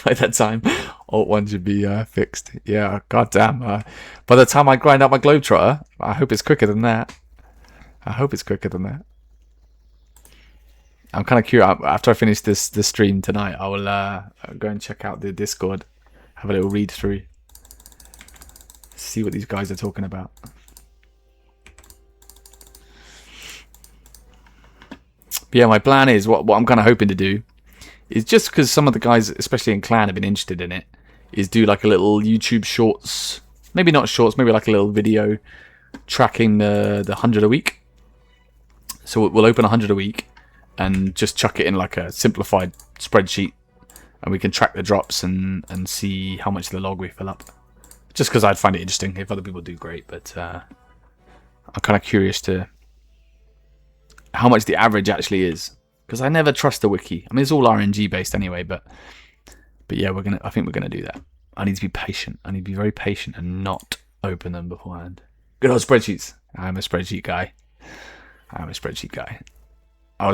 By that time, Alt 1 should be fixed. Yeah, goddamn. By the time I grind out my Globetrotter, I hope it's quicker than that. I'm kind of curious. After I finish this stream tonight, I will go and check out the Discord, have a little read through, see what these guys are talking about. But yeah, my plan is what I'm kind of hoping to do is, just because some of the guys, especially in Clan, have been interested in it, is do like a little YouTube shorts, maybe not shorts, maybe like a little video tracking the 100 a week. So we'll open 100 a week and just chuck it in like a simplified spreadsheet, and we can track the drops and see how much of the log we fill up. Just because I'd find it interesting. If other people do, great, but I'm kind of curious to how much the average actually is, because I never trust the wiki. I mean, it's all RNG based anyway, but yeah, I think we're gonna do that. I need to be patient. I need to be very patient and not open them beforehand. Good old spreadsheets. I'm a spreadsheet guy. I was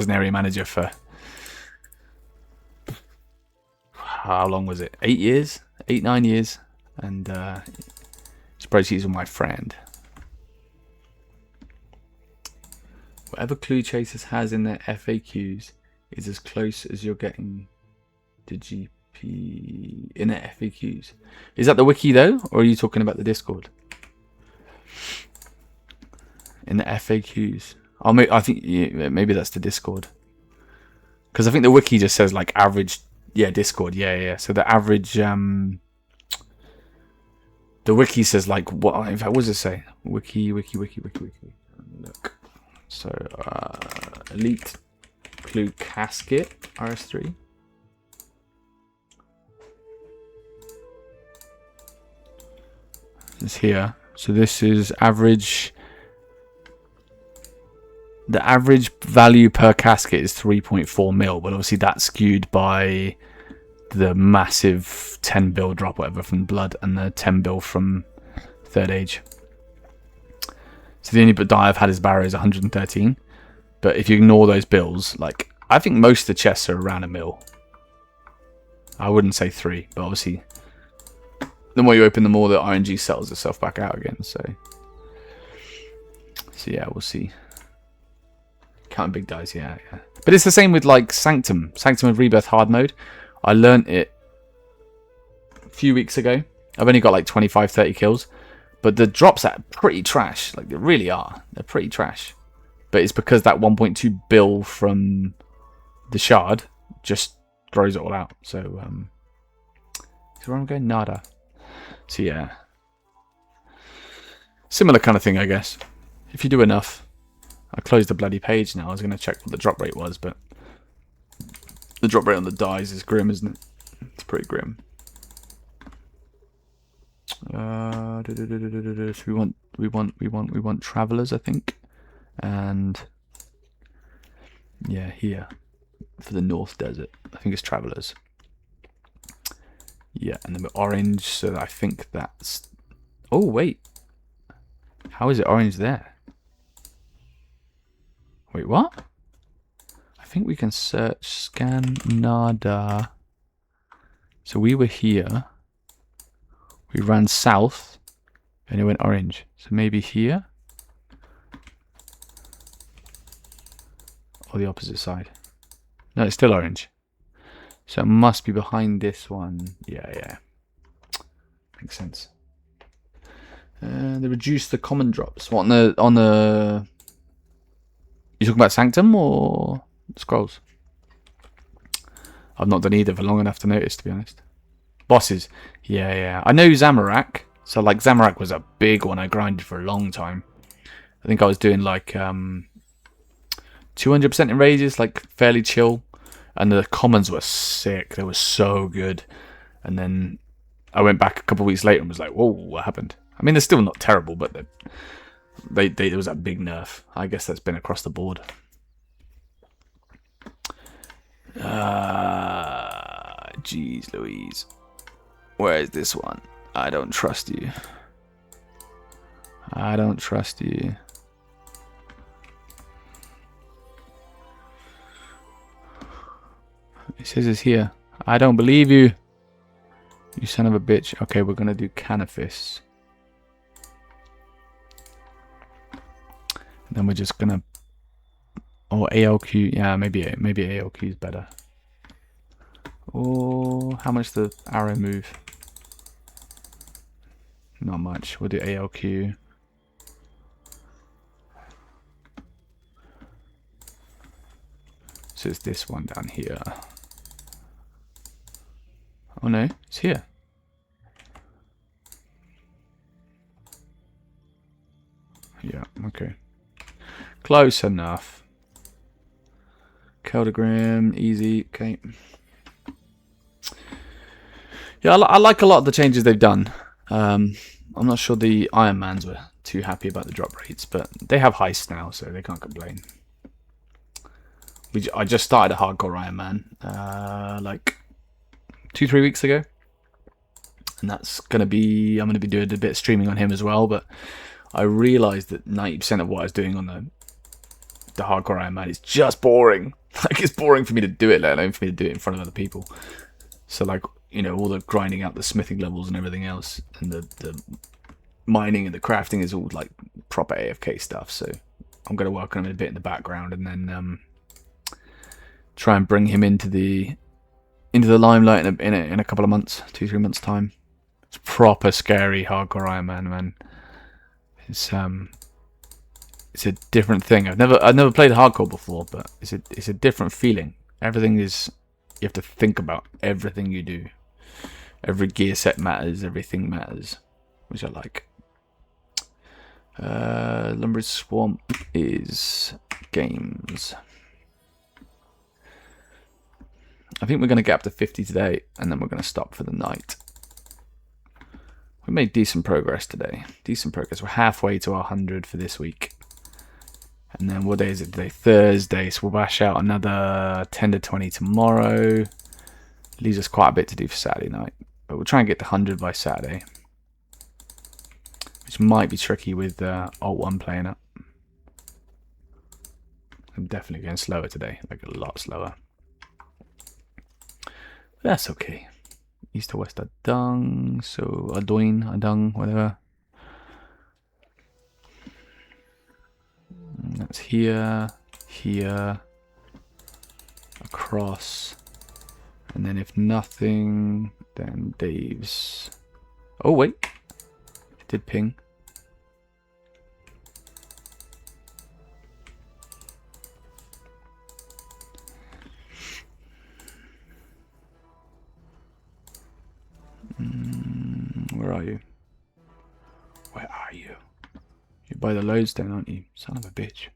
an area manager for, how long was it? 8 years? 9 years. And spreadsheets were my friend. Whatever Clue Chasers has in their FAQs is as close as you're getting to GP in their FAQs. Is that the wiki though, or are you talking about the Discord? In the FAQs. I think maybe that's the Discord. Because I think the wiki just says like average. Yeah, Discord. Yeah. So the average. The wiki says like what? In fact, what does it say? Wiki. Look. So elite clue casket RS3. It's here. So this is average. The average value per casket is 3.4 mil, but obviously that's skewed by the massive 10 bill drop, whatever, from Blood, and the 10 bill from Third Age. So the only die I've had is Barrow is 113. But if you ignore those bills, like, I think most of the chests are around a mil. I wouldn't say 3, but obviously the more you open, the more the RNG settles itself back out again. So yeah, we'll see. Counting big dice, yeah. But it's the same with like Sanctum of Rebirth hard mode. I learnt it a few weeks ago. I've only got like 25-30 kills, but the drops are pretty trash. Like, they really are. They're pretty trash. But it's because that 1.2 bill from the shard just throws it all out. So where I'm going? Nada. So yeah, similar kind of thing, I guess. If you do enough. I closed the bloody page now. I was going to check what the drop rate was, but the drop rate on the dies is grim, isn't it? It's pretty grim. So we want travelers, I think, and yeah, here for the North Desert, I think it's travelers. Yeah, and then we're orange, so I think that's. Oh wait, how is it orange there? Wait, what? I think we can search scan nada. So we were here. We ran south and it went orange. So maybe here. Or the opposite side. No, it's still orange. So it must be behind this one. Yeah. Makes sense. They reduced the common drops. What, on the you talking about Sanctum or Scrolls? I've not done either for long enough to notice, to be honest. Bosses. Yeah. I know Zamorak. So, like, Zamorak was a big one I grinded for a long time. I think I was doing, like, 200% in rages, like, fairly chill. And the commons were sick. They were so good. And then I went back a couple of weeks later and was like, whoa, what happened? I mean, they're still not terrible, but there was a big nerf. I guess that's been across the board. Jeez Louise. Where is this one? I don't trust you. I don't trust you. It says it's here. I don't believe you. You son of a bitch. Okay, we're gonna do Canifis. Then we're just gonna... Or ALQ. Yeah, maybe ALQ is better. Or how much the arrow move? Not much. We'll do ALQ. So it's this one down here. Oh no, it's here. Yeah, okay. Close enough. Keldagram, easy, okay. Yeah, I like a lot of the changes they've done. I'm not sure the Iron Mans were too happy about the drop rates, but they have heists now, so they can't complain. I just started a hardcore Iron Man like 2-3 weeks ago, and that's I'm gonna be doing a bit of streaming on him as well. But I realised that 90% of what I was doing on the hardcore Iron Man is just boring. Like, it's boring for me to do it, let alone for me to do it in front of other people. So, like, you know, all the grinding out the smithing levels and everything else, and the mining and the crafting is all like proper AFK stuff. So I'm going to work on him a bit in the background, and then try and bring him into the limelight in a couple of months, 2-3 months time. It's proper scary hardcore Iron Man, man. It's a different thing. I've never played hardcore before, but it's a different feeling. Everything is, you have to think about everything you do. Every gear set matters, everything matters, which I like. Lumbridge Swamp is games. I think we're going to get up to 50 today, and then we're going to stop for the night. We made decent progress today. Decent progress. We're halfway to our 100 for this week. And then what day is it today? Thursday. So we'll bash out another 10 to 20 tomorrow. Leaves us quite a bit to do for Saturday night. But we'll try and get to 100 by Saturday. Which might be tricky with Alt 1 playing up. I'm definitely going slower today. Like a lot slower. But that's okay. East to west are dung. So Adoin, Adung, whatever. That's here, here, across, and then if nothing, then Dave's. Oh wait, it did ping. Where are you? Where are you? You're by the lodestone, aren't you? Son of a bitch.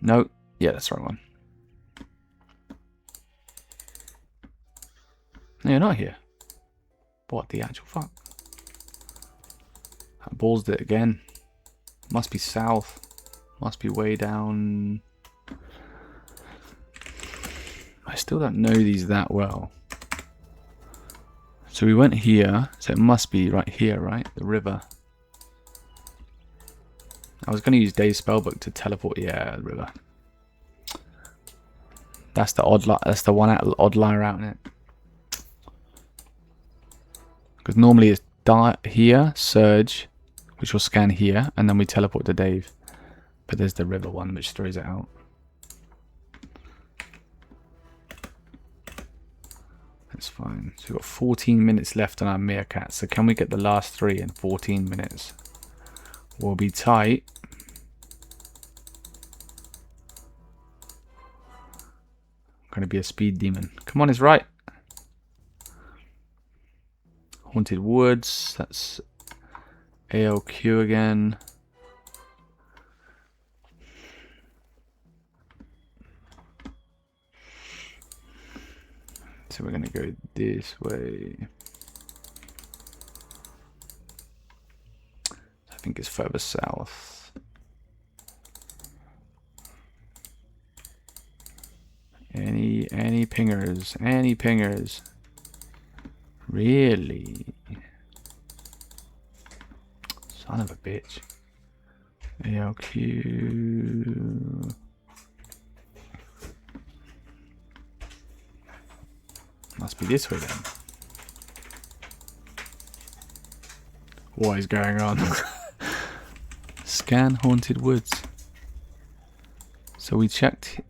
No. Yeah, that's the wrong one. No, you're not here. What the actual fuck? I ballsed it again. Must be south. Must be way down. I still don't know these that well. So we went here. So it must be right here, right? The river. I was going to use Dave's spellbook to teleport. Yeah, the river. That's the odd. That's the one odd liar out in it. Because normally it's here, surge, which will scan here, and then we teleport to Dave. But there's the river one, which throws it out. That's fine. So we've got 14 minutes left on our meerkat. So can we get the last 3 in 14 minutes? We'll be tight. I'm going to be a speed demon. Come on, it's right. Haunted Woods. That's ALQ again. So we're going to go this way. I think it's further south. Any pingers? Any pingers? Really? Son of a bitch. ALQ. Must be this way then. What is going on? Scan haunted woods. So we checked.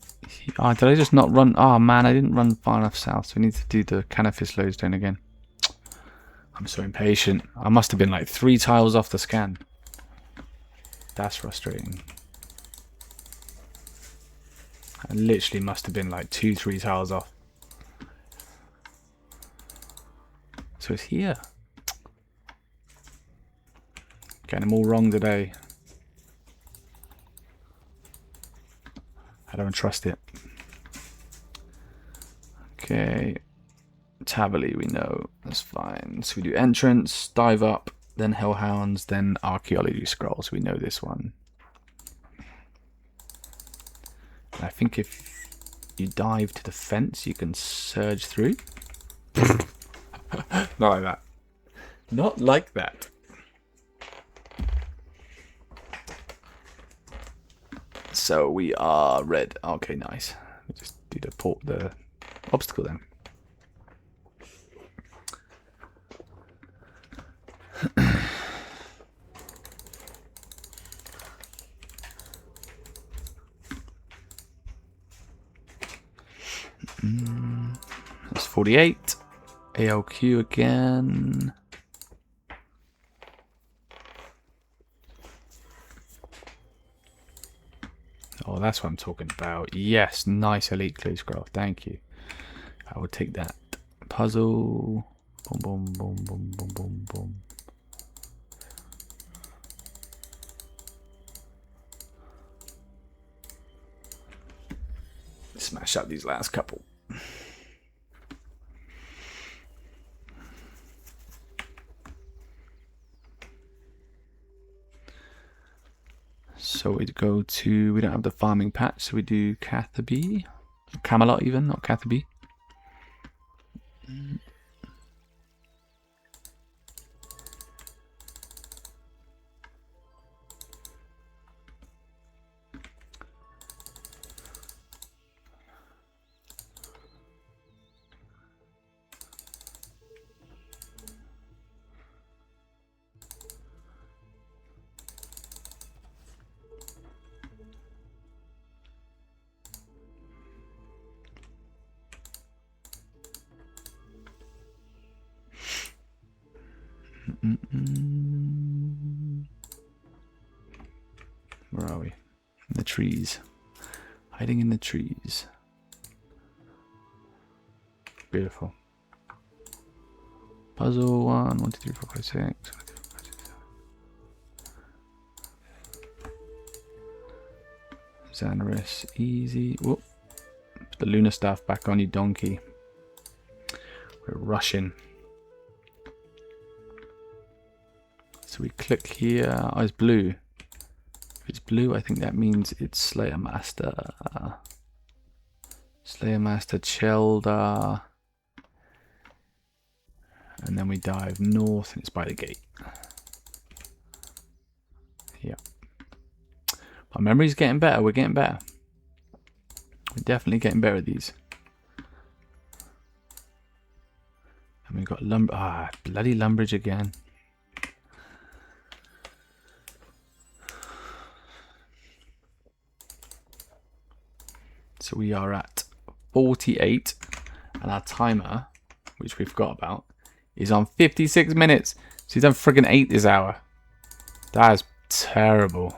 Oh, did I just not run? Oh man, I didn't run far enough south. So we need to do the Canifis lodestone again. I'm so impatient. I must have been like 3 tiles off the scan. That's frustrating. I literally must have been like 2-3 tiles off. So it's here. Getting them all wrong today. I don't trust it. Okay. Taverley we know. That's fine. So we do entrance, dive up, then hellhounds, then archaeology scrolls. We know this one. And I think if you dive to the fence, you can surge through. Not like that. Not like that. So we are red. Okay, nice. We just do the obstacle then. That's 48. ALQ again. Oh, that's what I'm talking about. Yes, nice elite clue scroll. Thank you. I will take that. Puzzle. Boom, boom, boom, boom, boom, boom, boom. Smash up these last couple. So we'd go to, we don't have the farming patch, so we do Catherby. Camelot even, not Catherby. Where are we? In the trees. Hiding in the trees. Beautiful. Puzzle 1, 1, 2, 3, 4, 5, 6. Xanaris, easy. Whoop. Put the lunar staff back on you, donkey. We're rushing. So we click here. Oh, it's blue. If it's blue, I think that means it's Slayer Master. Slayer Master Chelda. And then we dive north and it's by the gate. Yeah. My memory's getting better. We're getting better. We're definitely getting better at these. And we've got bloody Lumbridge again. So we are at 48 and our timer, which we forgot about, is on 56 minutes. So he's done friggin' 8 this hour. That is terrible.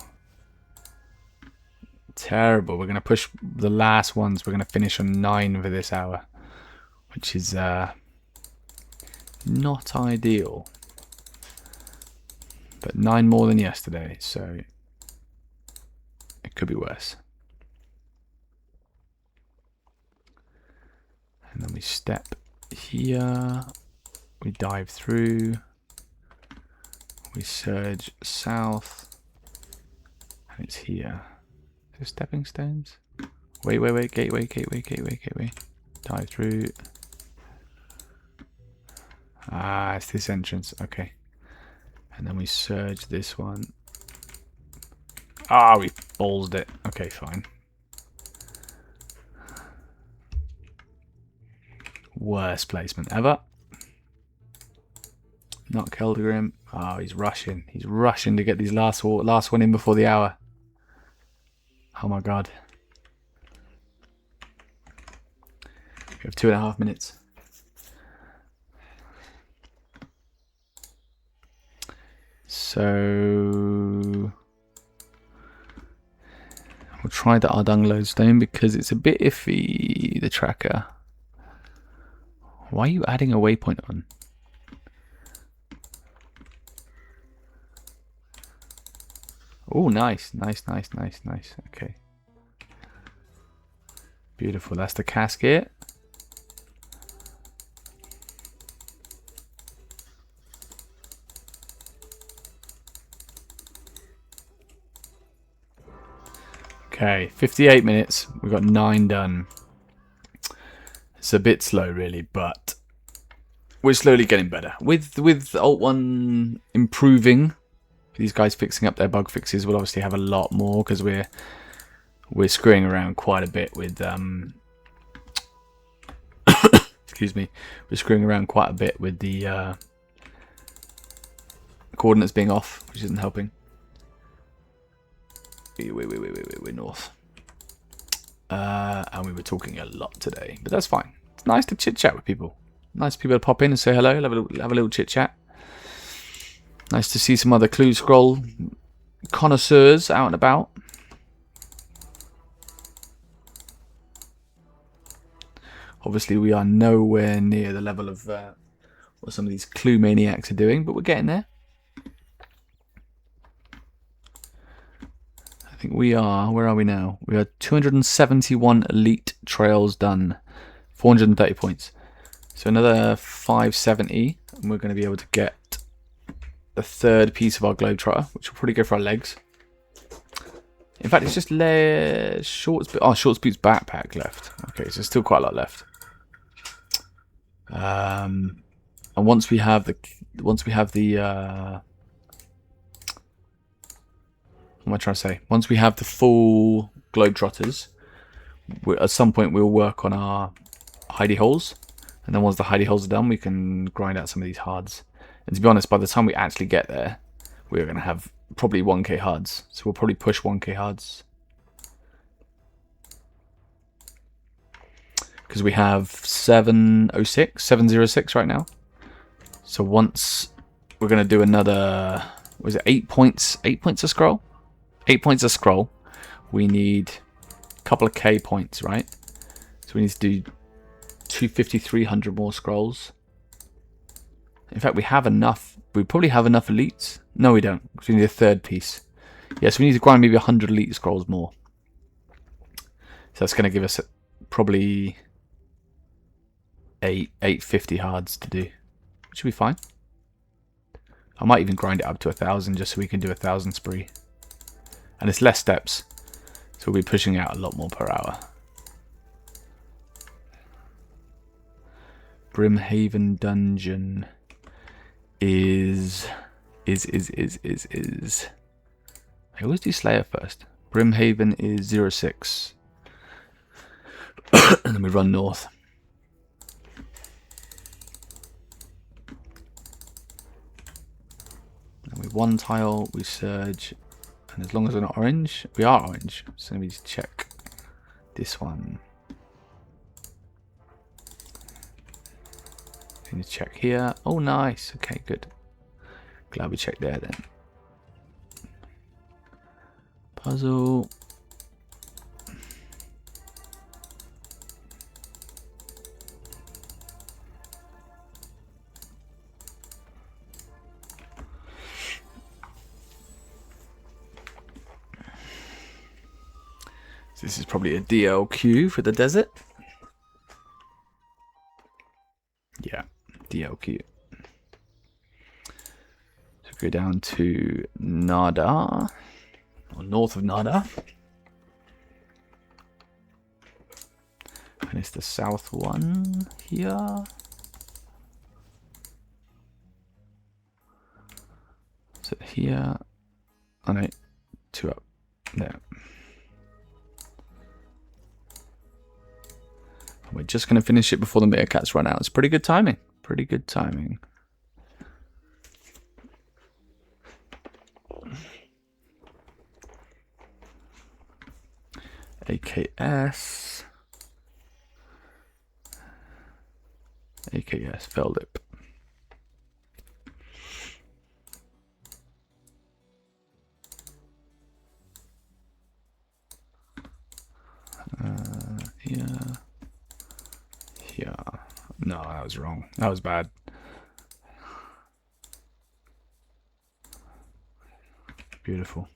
Terrible. We're going to push the last ones. We're going to finish on 9 for this hour, which is not ideal. But 9 more than yesterday, so it could be worse. And then we step here, we dive through, we surge south, and it's here. Is there stepping stones? Wait, gateway. Dive through. Ah, it's this entrance, okay. And then we surge this one. Ah, we ballsed it. Okay, fine. Worst placement ever. Not Keldgrim. Oh, he's rushing. He's rushing to get these last one in before the hour. Oh my god. We have 2.5 minutes. So we'll try the Ardung lodestone because it's a bit iffy, the tracker. Why are you adding a waypoint on? Oh, nice. Okay. Beautiful. That's the casket. Okay, 58 minutes. We've got 9 done. It's a bit slow, really, but we're slowly getting better. With Alt 1 improving, these guys fixing up their bug fixes, we'll obviously have a lot more because we're screwing around quite a bit with excuse me. We're screwing around quite a bit with the coordinates being off, which isn't helping. We're north. And we were talking a lot today, but that's fine. It's nice to chit chat with people. Nice people to pop in and say hello, have a little chit chat. Nice to see some other clue scroll connoisseurs out and about. Obviously, we are nowhere near the level of what some of these clue maniacs are doing, but we're getting there. I think we are. Where are we now? We are 271 elite trails done, 430 points. So another 570, and we're going to be able to get the third piece of our Globetrotter, which will probably go for our legs. In fact, it's just Short's Boots backpack left. Okay, so there's still quite a lot left. And once we have the what am I trying to say? Once we have the full Globetrotters, at some point we'll work on our hidey holes, and then once the hidey holes are done, we can grind out some of these hards. And to be honest, by the time we actually get there, we're going to have probably 1k hards. So we'll probably push 1k hards. Because we have 706 right now. So once we're going to do another, was it 8 points? 8 points a scroll? 8 points a scroll. We need a couple of K points, right? So we need to do 250, 300 more scrolls. In fact, we have enough. We probably have enough elites. No, we don't. Because we need a third piece. Yes, we need to grind maybe 100 elite scrolls more. So that's going to give us probably 850 hards to do. Which should be fine. I might even grind it up to 1,000 just so we can do 1,000 spree. And it's less steps. So we'll be pushing out a lot more per hour. Brimhaven Dungeon is I always do Slayer first. Brimhaven is 06. And then we run north. And with one tile we surge, and as long as we're not orange, we are orange. So let me just check this one. Let me check here. Oh, nice. Okay, good. Glad we checked there then. Puzzle. So this is probably a DLQ for the desert. Yeah, DLQ. So go down to Nada, or north of Nada. And it's the south one here. So here, oh no, 2 up, there. We're just going to finish it before the meerkats run out. It's pretty good timing. Pretty good timing. AKS. AKS, fell lip. Yeah. Yeah. No, that was wrong. That was bad. Beautiful.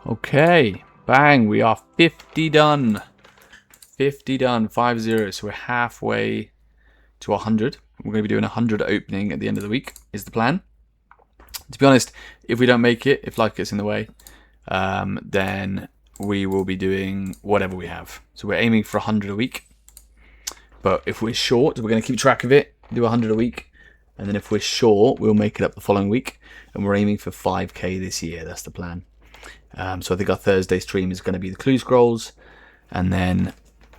Okay. Bang. We are 50 done. 50 done. 5-0. So we're halfway to 100. We're going to be doing 100 opening at the end of the week is the plan. To be honest, if we don't make it, if life gets in the way, then we will be doing whatever we have. So we're aiming for 100 a week. But if we're short, we're going to keep track of it, do 100 a week. And then if we're short, we'll make it up the following week. And we're aiming for 5k this year. That's the plan. So I think our Thursday stream is going to be the clue scrolls. And then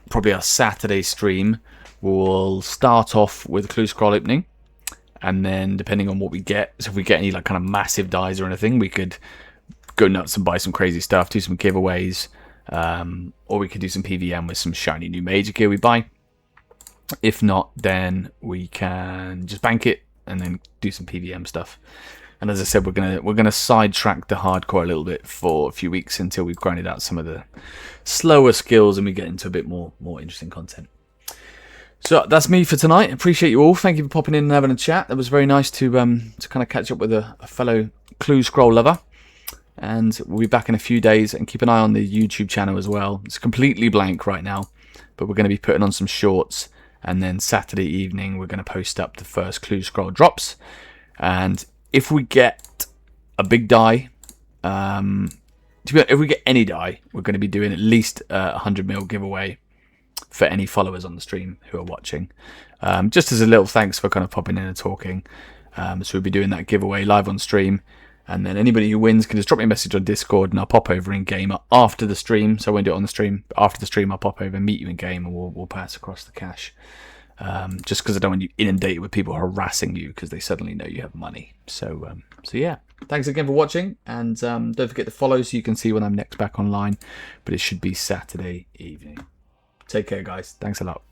probably our Saturday stream will start off with a clue scroll opening. And then depending on what we get, so if we get any like kind of massive dies or anything, we could go nuts and buy some crazy stuff, do some giveaways, or we could do some PVM with some shiny new major gear we buy. If not, then we can just bank it and then do some PVM stuff. And as I said, we're gonna sidetrack the hardcore a little bit for a few weeks until we've grinded out some of the slower skills and we get into a bit more interesting content. So that's me for tonight. Appreciate you all. Thank you for popping in and having a chat. It was very nice to kind of catch up with a fellow clue scroll lover. And we'll be back in a few days, and keep an eye on the YouTube channel as well. It's completely blank right now, but we're going to be putting on some shorts, and then Saturday evening we're going to post up the first clue scroll drops. And if we get a big die, if we get any die, we're going to be doing at least a 100ml giveaway for any followers on the stream who are watching, just as a little thanks for kind of popping in and talking. So we'll be doing that giveaway live on stream. And then anybody who wins can just drop me a message on Discord and I'll pop over in game after the stream. So I won't do it on the stream. But after the stream, I'll pop over and meet you in game and we'll pass across the cash. Just because I don't want you inundated with people harassing you because they suddenly know you have money. So yeah. Thanks again for watching. And don't forget to follow so you can see when I'm next back online. But it should be Saturday evening. Take care, guys. Thanks a lot.